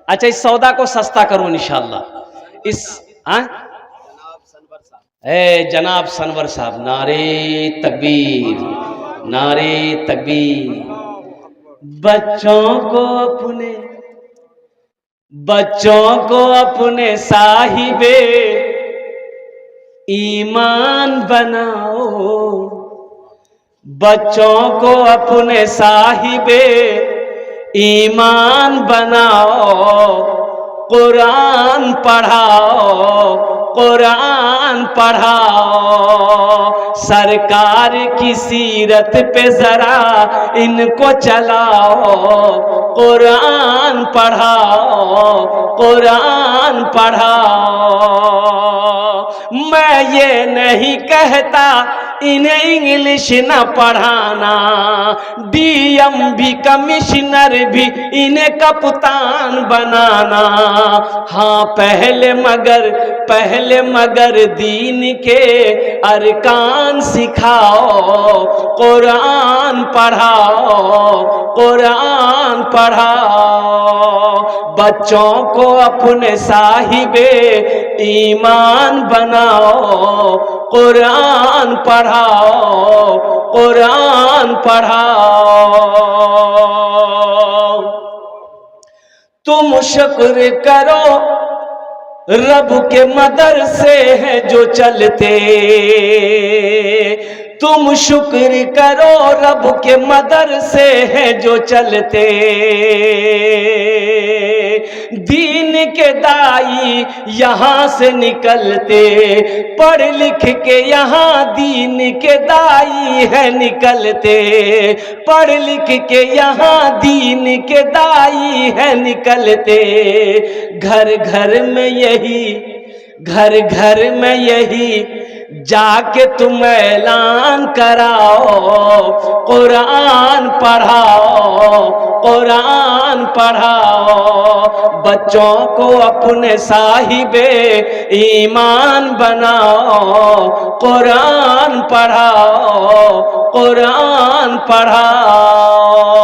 Speaker 1: अच्छा, इस सौदा को सस्ता करूं इंशाल्लाह। इस जनाब सनवर साहब, नारे तकबीर, नारे तकबीर। बच्चों को अपने साहिबे ईमान बनाओ, बच्चों को अपने साहिबे ईमान बनाओ, कुरान पढ़ाओ, कुरान पढ़ाओ, सरकार की सीरत पे जरा इनको चलाओ, कुरान पढ़ाओ, कुरान पढ़ाओ। मैं ये नहीं कहता इन्हें इंग्लिश न पढ़ाना, डीएम भी कमिश्नर भी इन्हें कप्तान बनाना। हाँ पहले मगर दीन के अरकान सिखाओ, कुरान पढ़ाओ, कुरान पढ़ाओ। बच्चों को अपने साहिबे ईमान बनाओ, कुरान पढ़ाओ, कुरान पढ़ाओ। तुम शुक्र करो रब के मदरसे हैं जो चलते, तुम शुक्र करो रब के मदरसे हैं जो चलते। दीन के दाई यहाँ से निकलते, पढ़ लिख के यहाँ दीन के दाई है निकलते, पढ़ लिख के यहाँ दीन के दाई है निकलते। घर घर में यही जाके तुम ऐलान कराओ, कुरान पढ़ाओ, कुरान पढ़ाओ। बच्चों को अपने साहिबे ईमान बनाओ, कुरान पढ़ाओ, कुरान पढ़ाओ।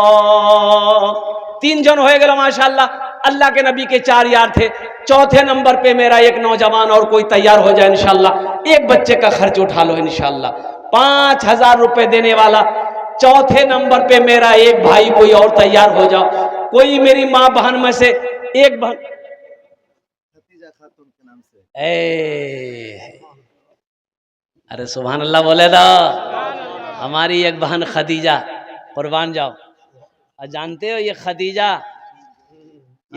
Speaker 1: 3 जन हो गए माशाल्लाह। अल्लाह के नबी के 4 यार थे। चौथे नंबर पे मेरा एक नौजवान और कोई तैयार हो जाए इंशाल्लाह। एक बच्चे का खर्च उठा लो इंशाल्लाह, 5,000 रुपए देने वाला। चौथे नंबर पे मेरा एक भाई कोई और तैयार हो जाओ। कोई मेरी माँ बहन में से एक बहन, खदीजा खातून के नाम से, अरे सुभान अल्लाह बोले तो। हमारी एक बहन खदीजा, कुर्बान जाओ। जानते हो ये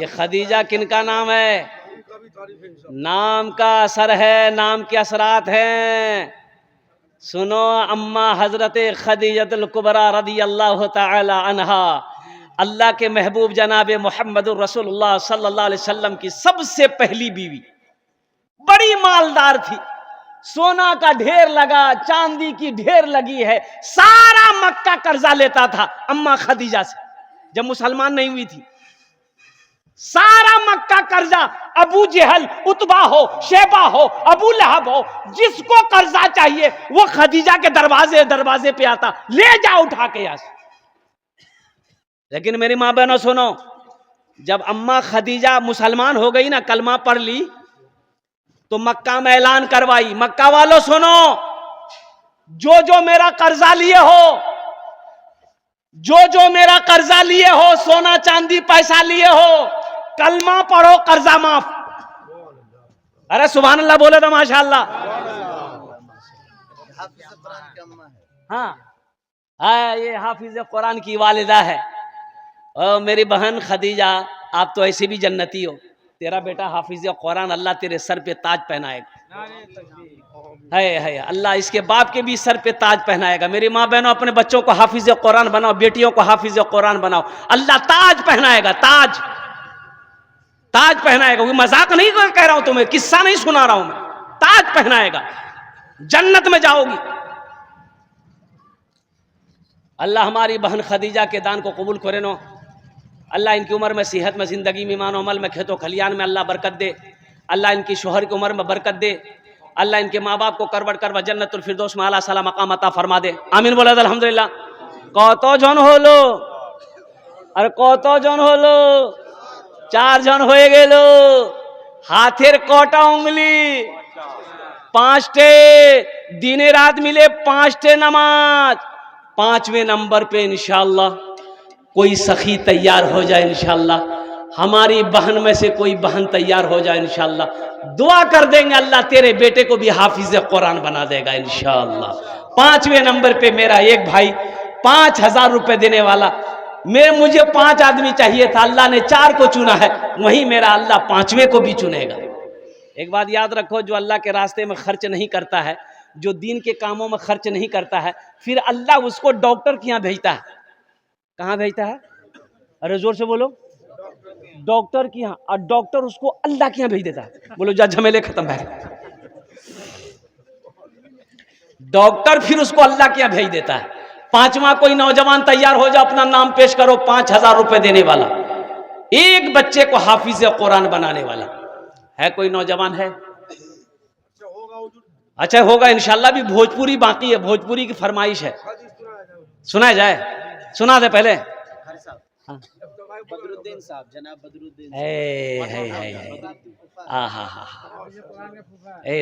Speaker 1: खदीजा किनका नाम है? नाम का असर है, नाम के असरात हैं। सुनो, अम्मा हजरत खदीजतुल कुबरा रदी अल्लाह ताला अन्हा, अल्लाह के महबूब जनाब मोहम्मदुर रसूलुल्लाह सल्लल्लाहु अलैहि वसल्लम की सबसे पहली बीवी, बड़ी मालदार थी। सोना का ढेर लगा, चांदी की ढेर लगी है। सारा मक्का कर्जा लेता था अम्मा खदीजा से जब मुसलमान नहीं हुई थी। सारा मक्का कर्जा, अबू जहल, उतबा हो, शेबा हो, अबू लहब हो, जिसको कर्जा चाहिए वो खदीजा के दरवाजे पे आता, ले जा उठा के यहां से। लेकिन मेरी माँ बहनों सुनो, जब अम्मा खदीजा मुसलमान हो गई ना, कलमा पढ़ ली, तो मक्का में ऐलान करवाई, मक्का वालों सुनो, जो जो मेरा कर्जा लिए हो, जो जो मेरा कर्जा लिए हो, सोना चांदी पैसा लिए हो, कलमा पढ़ो, कर्जा माफ। अरे सुभान अल्लाह बोले तो माशाअल्लाह। हाँ, ये हाफिज कुरान की वालिदा है। और मेरी बहन खदीजा, आप तो ऐसे भी जन्नती हो। तेरा बेटा हाफिज कुरान, अल्लाह तेरे सर पे ताज पहनाएगा। है अल्लाह इसके बाप के भी सर पे ताज पहनाएगा। मेरी माँ बहनों, अपने बच्चों को हाफिज कुरान बनाओ, बेटियों को हाफिज कुरान बनाओ, अल्लाह ताज पहनाएगा। ताज ताज पहनाएगा। वो मजाक नहीं कह रहा हूं तुम्हें, किस्सा नहीं सुना रहा हूं मैं। ताज पहनाएगा, जन्नत में जाओगी। अल्लाह हमारी बहन खदीजा के दान को कबूल करे नो। अल्लाह इनकी उम्र में, सेहत में, जिंदगी में, ईमान अमल में, खेतों खलियान में अल्लाह बरकत दे। अल्लाह इनकी शोहर की उम्र में बरकत दे। अल्लाह इनके माँ बाप को करवट करवा जन्नतुल फिरदौस में आला साला मकाम अता फरमा दे। आमीन बोला अल्हम्दुलिल्लाह। कत जन हलो? अरे कत जन हलो? 4 जन হয়ে গেল। হাতের কটা উंगली? 5টে। दिने रात मिले 5টে नमाज। 5वें नंबर पे इंशाअल्लाह कोई सखी तैयार हो जाए इंशाअल्लाह। हमारी बहन में से कोई बहन तैयार हो जाए इंशाअल्लाह। दुआ कर देंगे, अल्लाह तेरे बेटे को भी हाफिज कुरान बना देगा इंशाअल्लाह। 5वें नंबर पे मेरा एक भाई 5000 रुपए देने वाला। मुझे 5 आदमी चाहिए था, अल्लाह ने 4 को चुना है। वहीं मेरा अल्लाह 5वें को भी चुनेगा। एक बात याद रखो, जो अल्लाह के रास्ते में खर्च नहीं करता है, जो दीन के कामों में खर्च नहीं करता है, फिर अल्लाह उसको डॉक्टर के यहाँ भेजता है। कहाँ भेजता है? अरे जोर से बोलो। डॉक्टर के यहाँ। और डॉक्टर उसको अल्लाह के यहाँ भेज देता है। बोलो जा, झमेले खत्म है। डॉक्टर फिर उसको अल्लाह के यहाँ भेज देता है। 5वां कोई नौजवान तैयार हो जाओ, अपना नाम पेश करो, 5000 रुपए देने वाला, एक बच्चे को हाफिज कुरान बनाने वाला है। कोई नौजवान है? अच्छा होगा इंशाल्लाह। भी भोजपुरी बाकी है, भोजपुरी की फरमाइश है, सुना जाए? सुना दे पहले। हाँ। बदरुद्दीन साहब, जनाब बदरुद्दीन।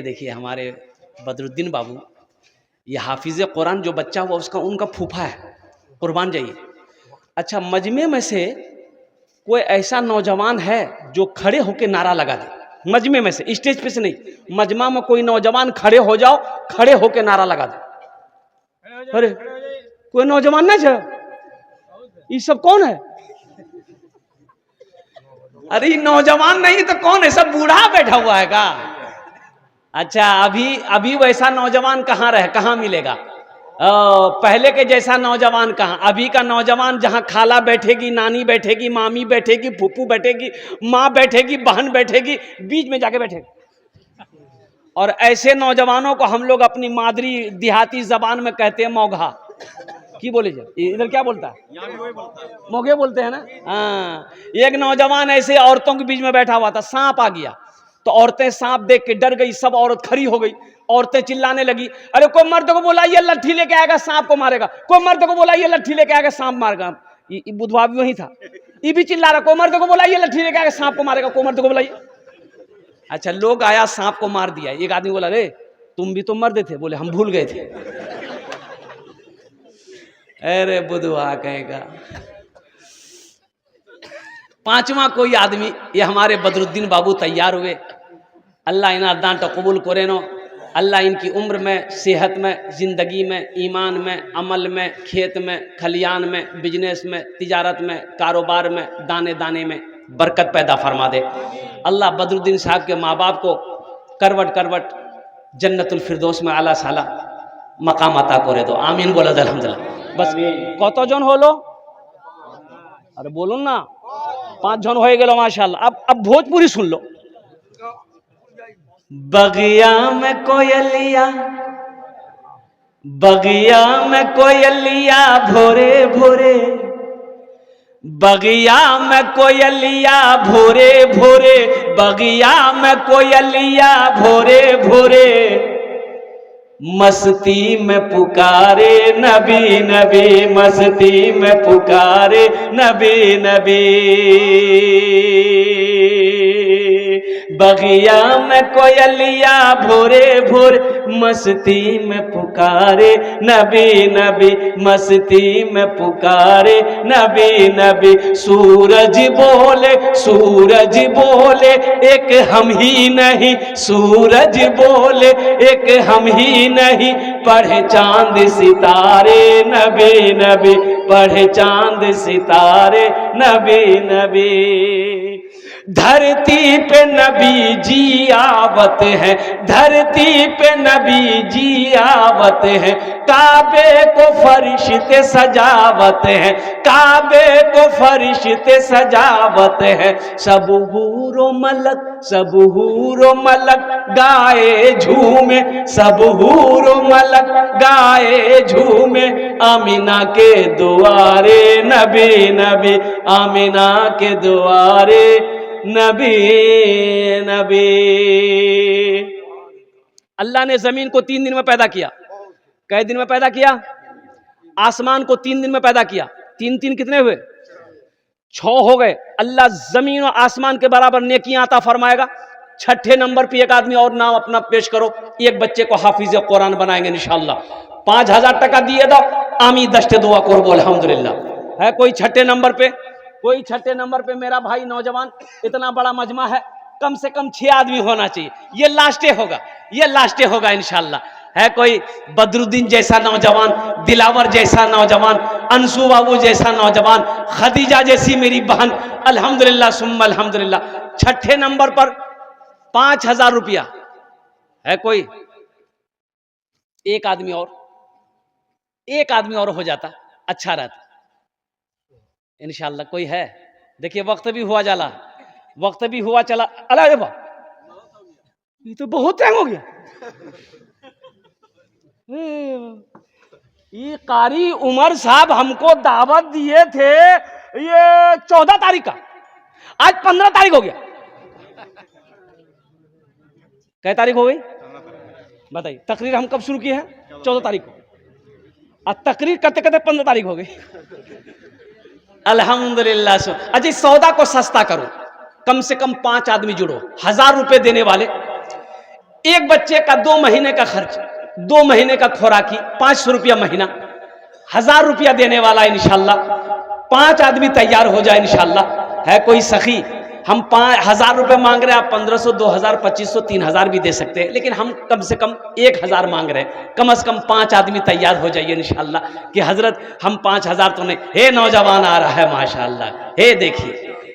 Speaker 1: देखिए हमारे बदरुद्दीन बाबू, ये हाफिज कुरान जो बच्चा हुआ उसका, उनका फूफा है, कुर्बान जाइए। अच्छा, मजमे में से कोई ऐसा नौजवान है जो खड़े होके नारा लगा दे? मजमे में से, स्टेज पे से नहीं, मजमा में कोई नौजवान खड़े हो जाओ, खड़े होके नारा लगा दे। अरे कोई नौजवान नहीं है? ये सब कौन है? अरे नौजवान नहीं तो कौन है? सब बूढ़ा बैठा हुआ है का? अच्छा, अभी वैसा नौजवान कहाँ मिलेगा? पहले के जैसा नौजवान कहाँ? अभी का नौजवान जहाँ खाला बैठेगी, नानी बैठेगी, मामी बैठेगी, फूफू बैठेगी, माँ बैठेगी, बहन बैठेगी, बीच में जाके बैठेगी। और ऐसे नौजवानों को हम लोग अपनी मादरी देहाती जबान में कहते हैं मौघा। की बोले जाए? इधर क्या बोलता है? मौघे बोलते हैं ना। हाँ, एक नौजवान ऐसे औरतों के बीच में बैठा हुआ था, सांप आ गया तो औरतें सांप देख के डर गई, सब औरत खड़ी हो गई। औरतें चिल्लाने लगी, अरे कोई मर्द को बुलाइए, लट्ठी लेके आएगा, सांप को मारेगा। कोई मर्द को बुलाइए, लट्ठी लेके आएगा, सांप मारेगा। बुधवा भी वही था, ये भी चिल्ला रहा, कोई मर्द को बुलाइए, लट्ठी लेके आएगा, सांप को मारेगा। कोई मर्द को बुलाइए। अच्छा, लोग आया, सांप को मार दिया। एक आदमी बोला, अरे तुम भी तो मर्द थे। बोले हम भूल गए थे। अरे बुधवा कहेगा। 5वां कोई आदमी, ये हमारे बदरुद्दीन बाबू तैयार हुए। अल्लाह इन्हें दान तो कबूल करे नो। अल्लाह इनकी उम्र में, सेहत में, ज़िंदगी में, ईमान में, अमल में, खेत में, खलियान में, बिजनेस में, तिजारत में, कारोबार में, दाने दाने में बरकत पैदा फरमा दे। अल्लाह बदरुद्दीन साहब के माँ बाप को करवट करवट जन्नतुल फिरदौस में आला साला मकाम अता करे दो। आमीन बोला अल्हम्दुलिल्लाह। बस कत जन हलो? अरे बोलो ना, 5 जन हो गए माशाल्लाह। अब भोजपुरी सुन लो। बगिया में कोयलिया, बगिया में कोयलिया भोरे भोरे, बगिया में कोयलिया भोरे भोरे, बगिया में कोयलिया भोरे भोरे, मस्ती में पुकारे नबी नबी, मस्ती में पुकारे नबी नबी। बगिया में कोयलिया भोरे भोरे, मस्ती में पुकारे नबी नबी, मस्ती में पुकारे नबी नबी। सूरज बोले एक हम ही नहीं, सूरज बोले एक हम ही नहीं, पढ़े चांद सितारे नबी नबी, पढ़े चांद सितारे नबी नबी। धरती पे नबी जी आवत है, धरती पे नबी जी आवत है, काबे को फरिश्ते सजावत है, काबे को फरिश्ते सजावत है। सब हूरो मलक गाए झूमे, सब हूरो मलक गाए झूमे, आमीना के दुआरे नबी नबी, आमीना के दुआरे नबी नबी। अल्लाह ने जमीन को 3 दिन में पैदा किया। कै दिन में पैदा किया? आसमान को 3 दिन में पैदा किया। 3 3 कितने हुए? 6 हो गए। अल्लाह जमीन और आसमान के बराबर नेकियां अता फरमाएगा। छठे नंबर पे एक आदमी और नाम अपना पेश करो, एक बच्चे को हाफिज कुरान बनाएंगे इंशाअल्लाह। 5000 टका दिए दो, आमी दस्ते दुआ करबो अल्हम्दुलिल्लाह। है कोई छठे नंबर पे? कोई छठे नंबर पे? मेरा भाई नौजवान, इतना बड़ा मजमा है, कम से कम 6 आदमी होना चाहिए। ये लास्टे होगा, ये लास्टे होगा इंशाअल्लाह। है कोई बदरुद्दीन जैसा नौजवान, दिलावर जैसा नौजवान, अंशु बाबू जैसा नौजवान, खदीजा जैसी मेरी बहन, अल्हम्दुलिल्लाह सुम्मा अल्हम्दुलिल्लाह। छठे नंबर पर 5000 रुपया। है कोई? एक आदमी और, एक आदमी और हो जाता अच्छा रहता इंशाअल्लाह। कोई है? देखिए वक्त भी हुआ जाला, वक्त भी हुआ चला। अल्लाह ये तो बहुत टाइम हो गया। ये कारी उमर साहब हमको दावत दिए थे ये 14 तारीख का, आज 15 तारीख हो गया। कै तारीख हो गई बताइए? तकरीर हम कब शुरू किए हैं? 14 तारीख को। आज तकरीर करते करते 15 तारीख हो गई। अल्हम्दुलिल्लाह। अच्छा सौदा को सस्ता करो, कम से कम 5 आदमी जुड़ो, 1000 रुपए देने वाले, एक बच्चे का 2 महीने का खर्च, 2 महीने का खुराकी 500 रुपया महीना, 1000 रुपया देने वाला इंशाअल्लाह। 5 आदमी तैयार हो जाए इंशाअल्लाह। है कोई सखी? हम 5000 रुपए मांग रहे हैं, आप 1500, 2000, 2500, 3000 भी दे सकते हैं, लेकिन हम कम से कम 1000 मांग रहे हैं। कम से कम 5 आदमी तैयार हो जाइए इंशाअल्लाह कि हजरत हम 5000 तो नहीं। हे नौजवान आ रहा है माशाअल्लाह, हे देखिए,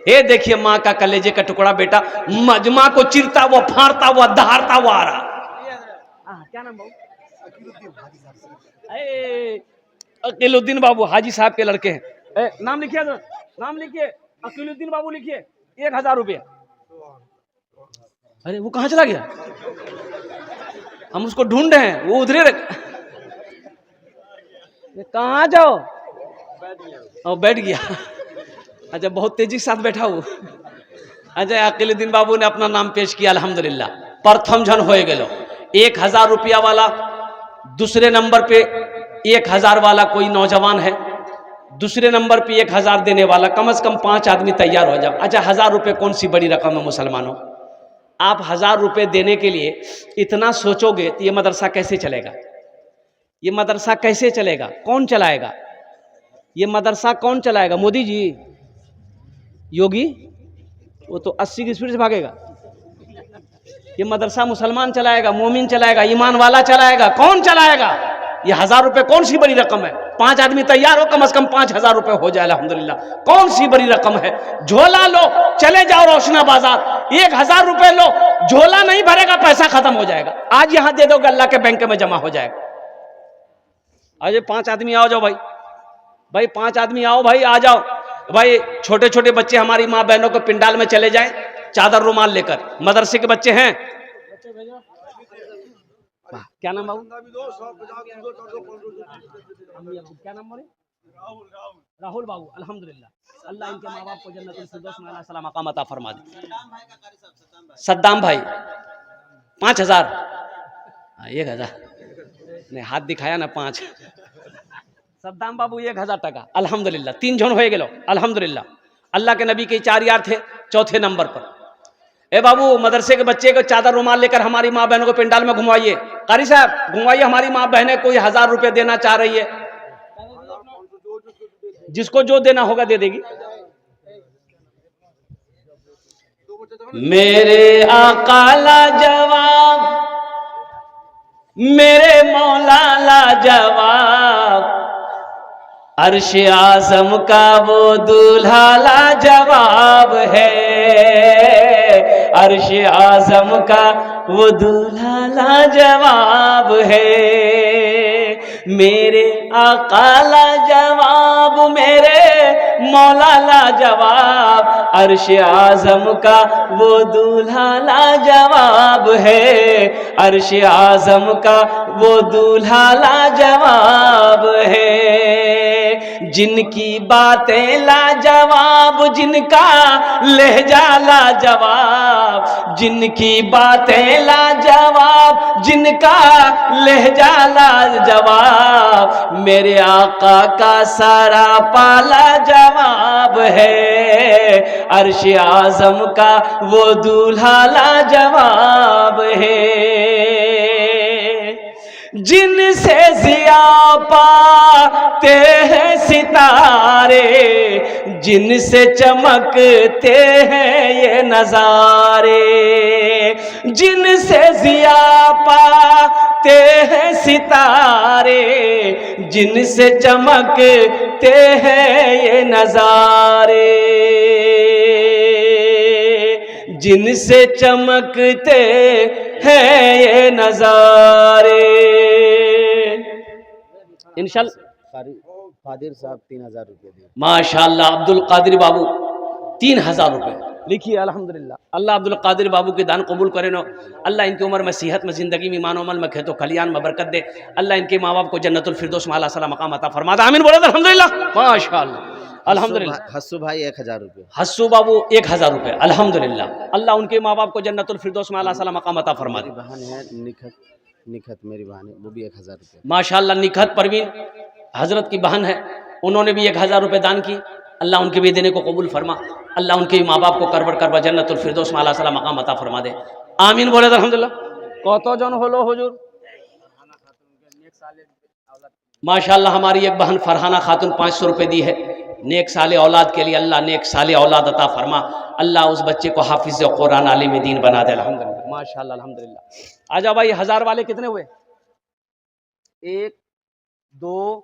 Speaker 1: हे देखिए माँ का कलेजे का टुकड़ा बेटा मजमा को चिरता हुआ, फाड़ता हुआ, दहाड़ता हुआ आ रहा। क्या नाम बाबू? अकीलुद्दीन बाबू हाजी साहब के लड़के हैं। नाम लिखिए, नाम लिखिए, अकीलुद्दीन बाबू लिखिए। 1000 रुपया। अरे वो कहां चला गया? हम उसको ढूंढ रहे हैं, वो उधरे कहां जाओ? और बैठ गया। अच्छा बहुत तेजी के साथ बैठा हूँ। अच्छा अकीलुद्दीन बाबू ने अपना नाम पेश किया अल्हम्दुलिल्लाह। प्रथम जन हो गए। 1000 रुपया वाला, दूसरे नंबर पे 1000 वाला कोई नौजवान है, दूसरे नंबर पे 1000 देने वाला, कम से कम 5 आदमी तैयार हो जाओ। अच्छा 1000 रुपये कौन सी बड़ी रकम है मुसलमानों? आप 1000 रुपये देने के लिए इतना सोचोगे तो ये मदरसा कैसे चलेगा? ये मदरसा कैसे चलेगा? कौन चलाएगा ये मदरसा? कौन चलाएगा? मोदी जी? योगी? वो तो 80 की स्पीड से भागेगा। ये मदरसा मुसलमान चलाएगा, मोमिन चलाएगा, ईमान वाला चलाएगा, कौन चलाएगा? ये 1000 रुपये कौन सी बड़ी रकम है? 5 आदमी तैयार हो, कम से कम 5000 रुपये हो जाए अल्हम्दुलिल्लाह। कौन सी बड़ी रकम है? झोला लो, चले जाओ रोशना बाजार, 1000 रुपये लो, झोला नहीं भरेगा, पैसा खत्म हो जाएगा। आज यहां दे दोगे, अल्लाह के बैंक में जमा हो जाएगा। आज 5 आदमी आओ जाओ भाई, भाई 5 आदमी आओ भाई, आ जाओ भाई। छोटे छोटे बच्चे हमारी माँ बहनों को पिंडाल में चले जाएं चादर रुमाल लेकर। मदरसे के बच्चे हैं? क्या नाम बाबू? क्या नाम बोले? राहुल बाबू। अल्हम्दुलिल्लाह, अल्लाह इनके माँ बाप को जन्नतुल फिरदौस में आला सलाम मकाम अता फरमा दे। सद्दाम भाई 5000, 1000 ने हाथ दिखाया ना 5। सद्दाम बाबू 1000 टका अल्हम्दुलिल्लाह। 3 जन हो गए अल्हम्दुलिल्लाह। अल्लाह के नबी के 4 यार थे। चौथे नंबर पर ए बाबू, मदरसे के बच्चे को चादर रुमाल लेकर हमारी माँ बहनों को पंडाल में घुमाइए। कारी साहब घुमाइए, हमारी माँ बहनें कोई 1000 रुपए देना चाह रही है, जिसको जो देना होगा दे देगी। मेरे आका लाजवाब, मेरे मौला लाजवाब, अर्श आज़म का वो दूल्हा लाजवाब है, अर्श आज़म का वो दूल्हा लाजवाब है। मेरे आका लाजवाब, मेरे मौला लाजवाब, अर्श आज़म का वो दूल्हा लाजवाब है, अर्श आज़म का वो दूल्हा लाजवाब है। जिनकी बातें लाजवाब, जिनका लहजा लाजवाब, जिनकी बातें लाजवाब, जिनका लहजा लाजवाब, मेरे आका का सारा पाला जवाब है, अर्श आज़म का वो दूल्हा लाजवाब है। जिनसे ज़िया पाते हैं सितारे, जिनसे चमकते हैं ये नज़ारे, जिनसे ज़िया पाते हैं सितारे, जिनसे चमकते हैं ये नज़ारे, जिनसे चमकते हैं ये नज़ारे। इंशाअल्लाह
Speaker 2: कादिर साहब 3000 रुपये दिए।
Speaker 1: माशाअल्लाह, अब्दुल कादिर बाबू 3000 रुपये लिखिए। अल्हम्दुलिल्लाह, अल्लाह अब्दुल कादिर बाबू के दान कबूल करे नो। अल्लाह इनकी उम्र में, सेहत में, ज़िंदगी में, ईमान अमल में, खेतो खलियान में बरकत दे। अल्लाह इनके माँ बाप को जन्नतुल फिरदौस में आला सला मकाम अता फरमा दे। आमीन बोले अल्हम्दुलिल्लाह, माशाअल्लाह, अल्हम्दुलिल्लाह।
Speaker 2: हस्सू भाई 1000 रुपये।
Speaker 1: हस्सू बाबू 1000 रुपये, अल्हम्दुलिल्लाह। अल्लाह उनके माँ बाप को जन्नतुल फिरदौस में आला सला मकाम अता फरमा दे।
Speaker 2: बहन है निखत, निखत मेरी बहन है, वो भी 1000 रुपये।
Speaker 1: माशाअल्लाह, निखत परवीन हजरत की बहन है, उन्होंने भी 1000 रुपये दान की। अल्लाह उनके भी देने को कबूल फरमा। अल्लाह उनके माँ बाप को करबर करबा जन्नतुल फिरदौस में आला सला मकाम अता फरमा दे। आमीन बोले अल्हम्दुलिल्लाह। कत जन हलो हुजूर? माशाअल्लाह, हमारी एक बहन फरहाना खातून 500 रुपये दी है नेक साले औलाद के लिए। अल्लाह नेक साले औलाद अता फरमा। अल्लाह उस बच्चे को हाफिज कुरान आलिम दीन बना दे। अल्हम्दुलिल्लाह, माशाअल्लाह, अल्हम्दुलिल्लाह। आजा भाई, 1000 वाले कितने हुए? 1 2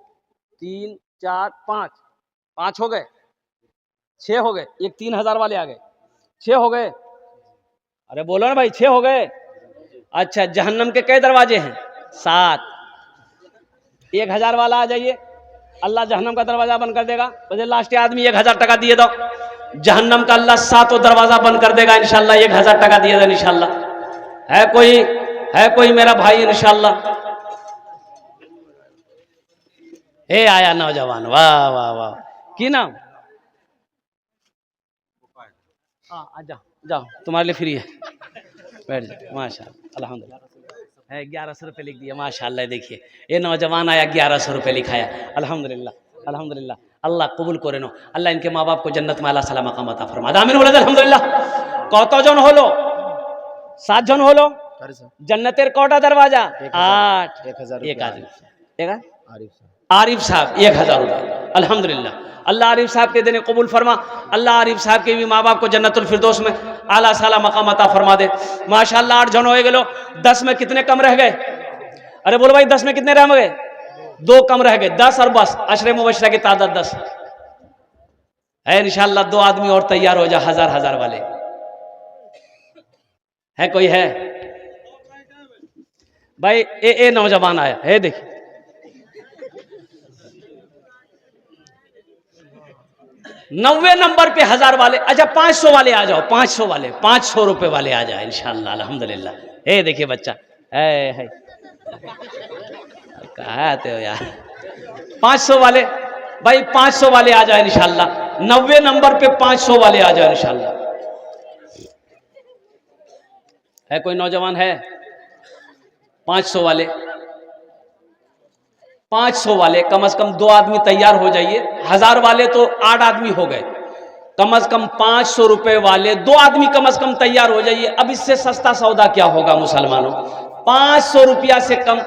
Speaker 1: 3 4 5, 5 हो गए, 6 हो गए। एक 3000 वाले आ गए, 6 हो गए। अरे बोलो ना भाई, 6 हो गए। अच्छा, जहन्नम के कई दरवाजे हैं? 7। 1000 वाला आ जाइए, अल्लाह जहन्नम का दरवाजा बंद कर देगा। मुझे लास्ट आदमी 1000 टका दिए दो, जहन्नम का अल्लाह 7 दरवाजा बंद कर देगा इंशाल्लाह। 1000 टका दिए दो इंशाल्लाह। है कोई मेरा भाई इंशाल्लाह? हे आया नौजवान, वाह वाह वाह, की नाम? जाओ जाओ, तुम्हारे लिए फ्री है, बैठ जाओ। माशाअल्लाह, अल्हम्दुलिल्लाह। 1100 रुपये लिख दिया, माशाअल्लाह। देखिए, ये नौजवान आया, 1100 रुपये लिखाया। अल्हम्दुलिल्लाह, अल्हम्दुलिल्लाह। अल्लाह कबूल करे नो। अल्लाह इनके माँ बाप को जन्नत में आला सला मकाम अता फरमा दे। आमीन बोले अल्हम्दुलिल्लाह। कत जन हलो? 7 जन हलो। जन्नतेर कटा दरवाजा? 8।
Speaker 2: 1000
Speaker 1: एक आदमी,
Speaker 2: आरिफ साहब
Speaker 1: 1000 रुपये। अल्हम्दुलिल्लाह, अल्लाह आरिफ साहब के देने कबूल फरमा। अल्लाह आरिफ साहब के भी माँ बाप को जन्नतुल फिरदौस में आला साला मकाम अता फरमा दे। माशाअल्लाह, 8 जन हो गए। 10 में कितने कम रह गए? अरे बोलो भाई, 10 में कितने रह गए? 2 कम रह गए। 10 और बस अशरे मुबशरा की तादाद 10 है। इंशाअल्लाह 2 आदमी और तैयार हो जा, 1000 वाले है। कोई है भाई? ए नौजवान आया है, देखिए, नब्बे नंबर पे 1000 वाले। अच्छा, 500 वाले आ जाओ, 500 वाले, 500 रुपये वाले आ जाए इंशाअल्लाह। अल्हम्दुलिल्लाह। हे देखिए बच्चा है कहाँ आते हो यार? 500 वाले भाई, 500 वाले आ जाए इंशाअल्लाह। 90 नंबर पे 500 वाले आ जाए इंशाअल्लाह। है कोई नौजवान है? 500 वाले, 500 वाले कम से कम 2 आदमी तैयार हो जाइए। 1000 वाले तो 8 आदमी हो गए। कम से कम 500 रुपए वाले 2 आदमी कम से कम तैयार हो जाइए। अब इससे सस्ता सौदा क्या होगा मुसलमानों? 500 रुपया से कम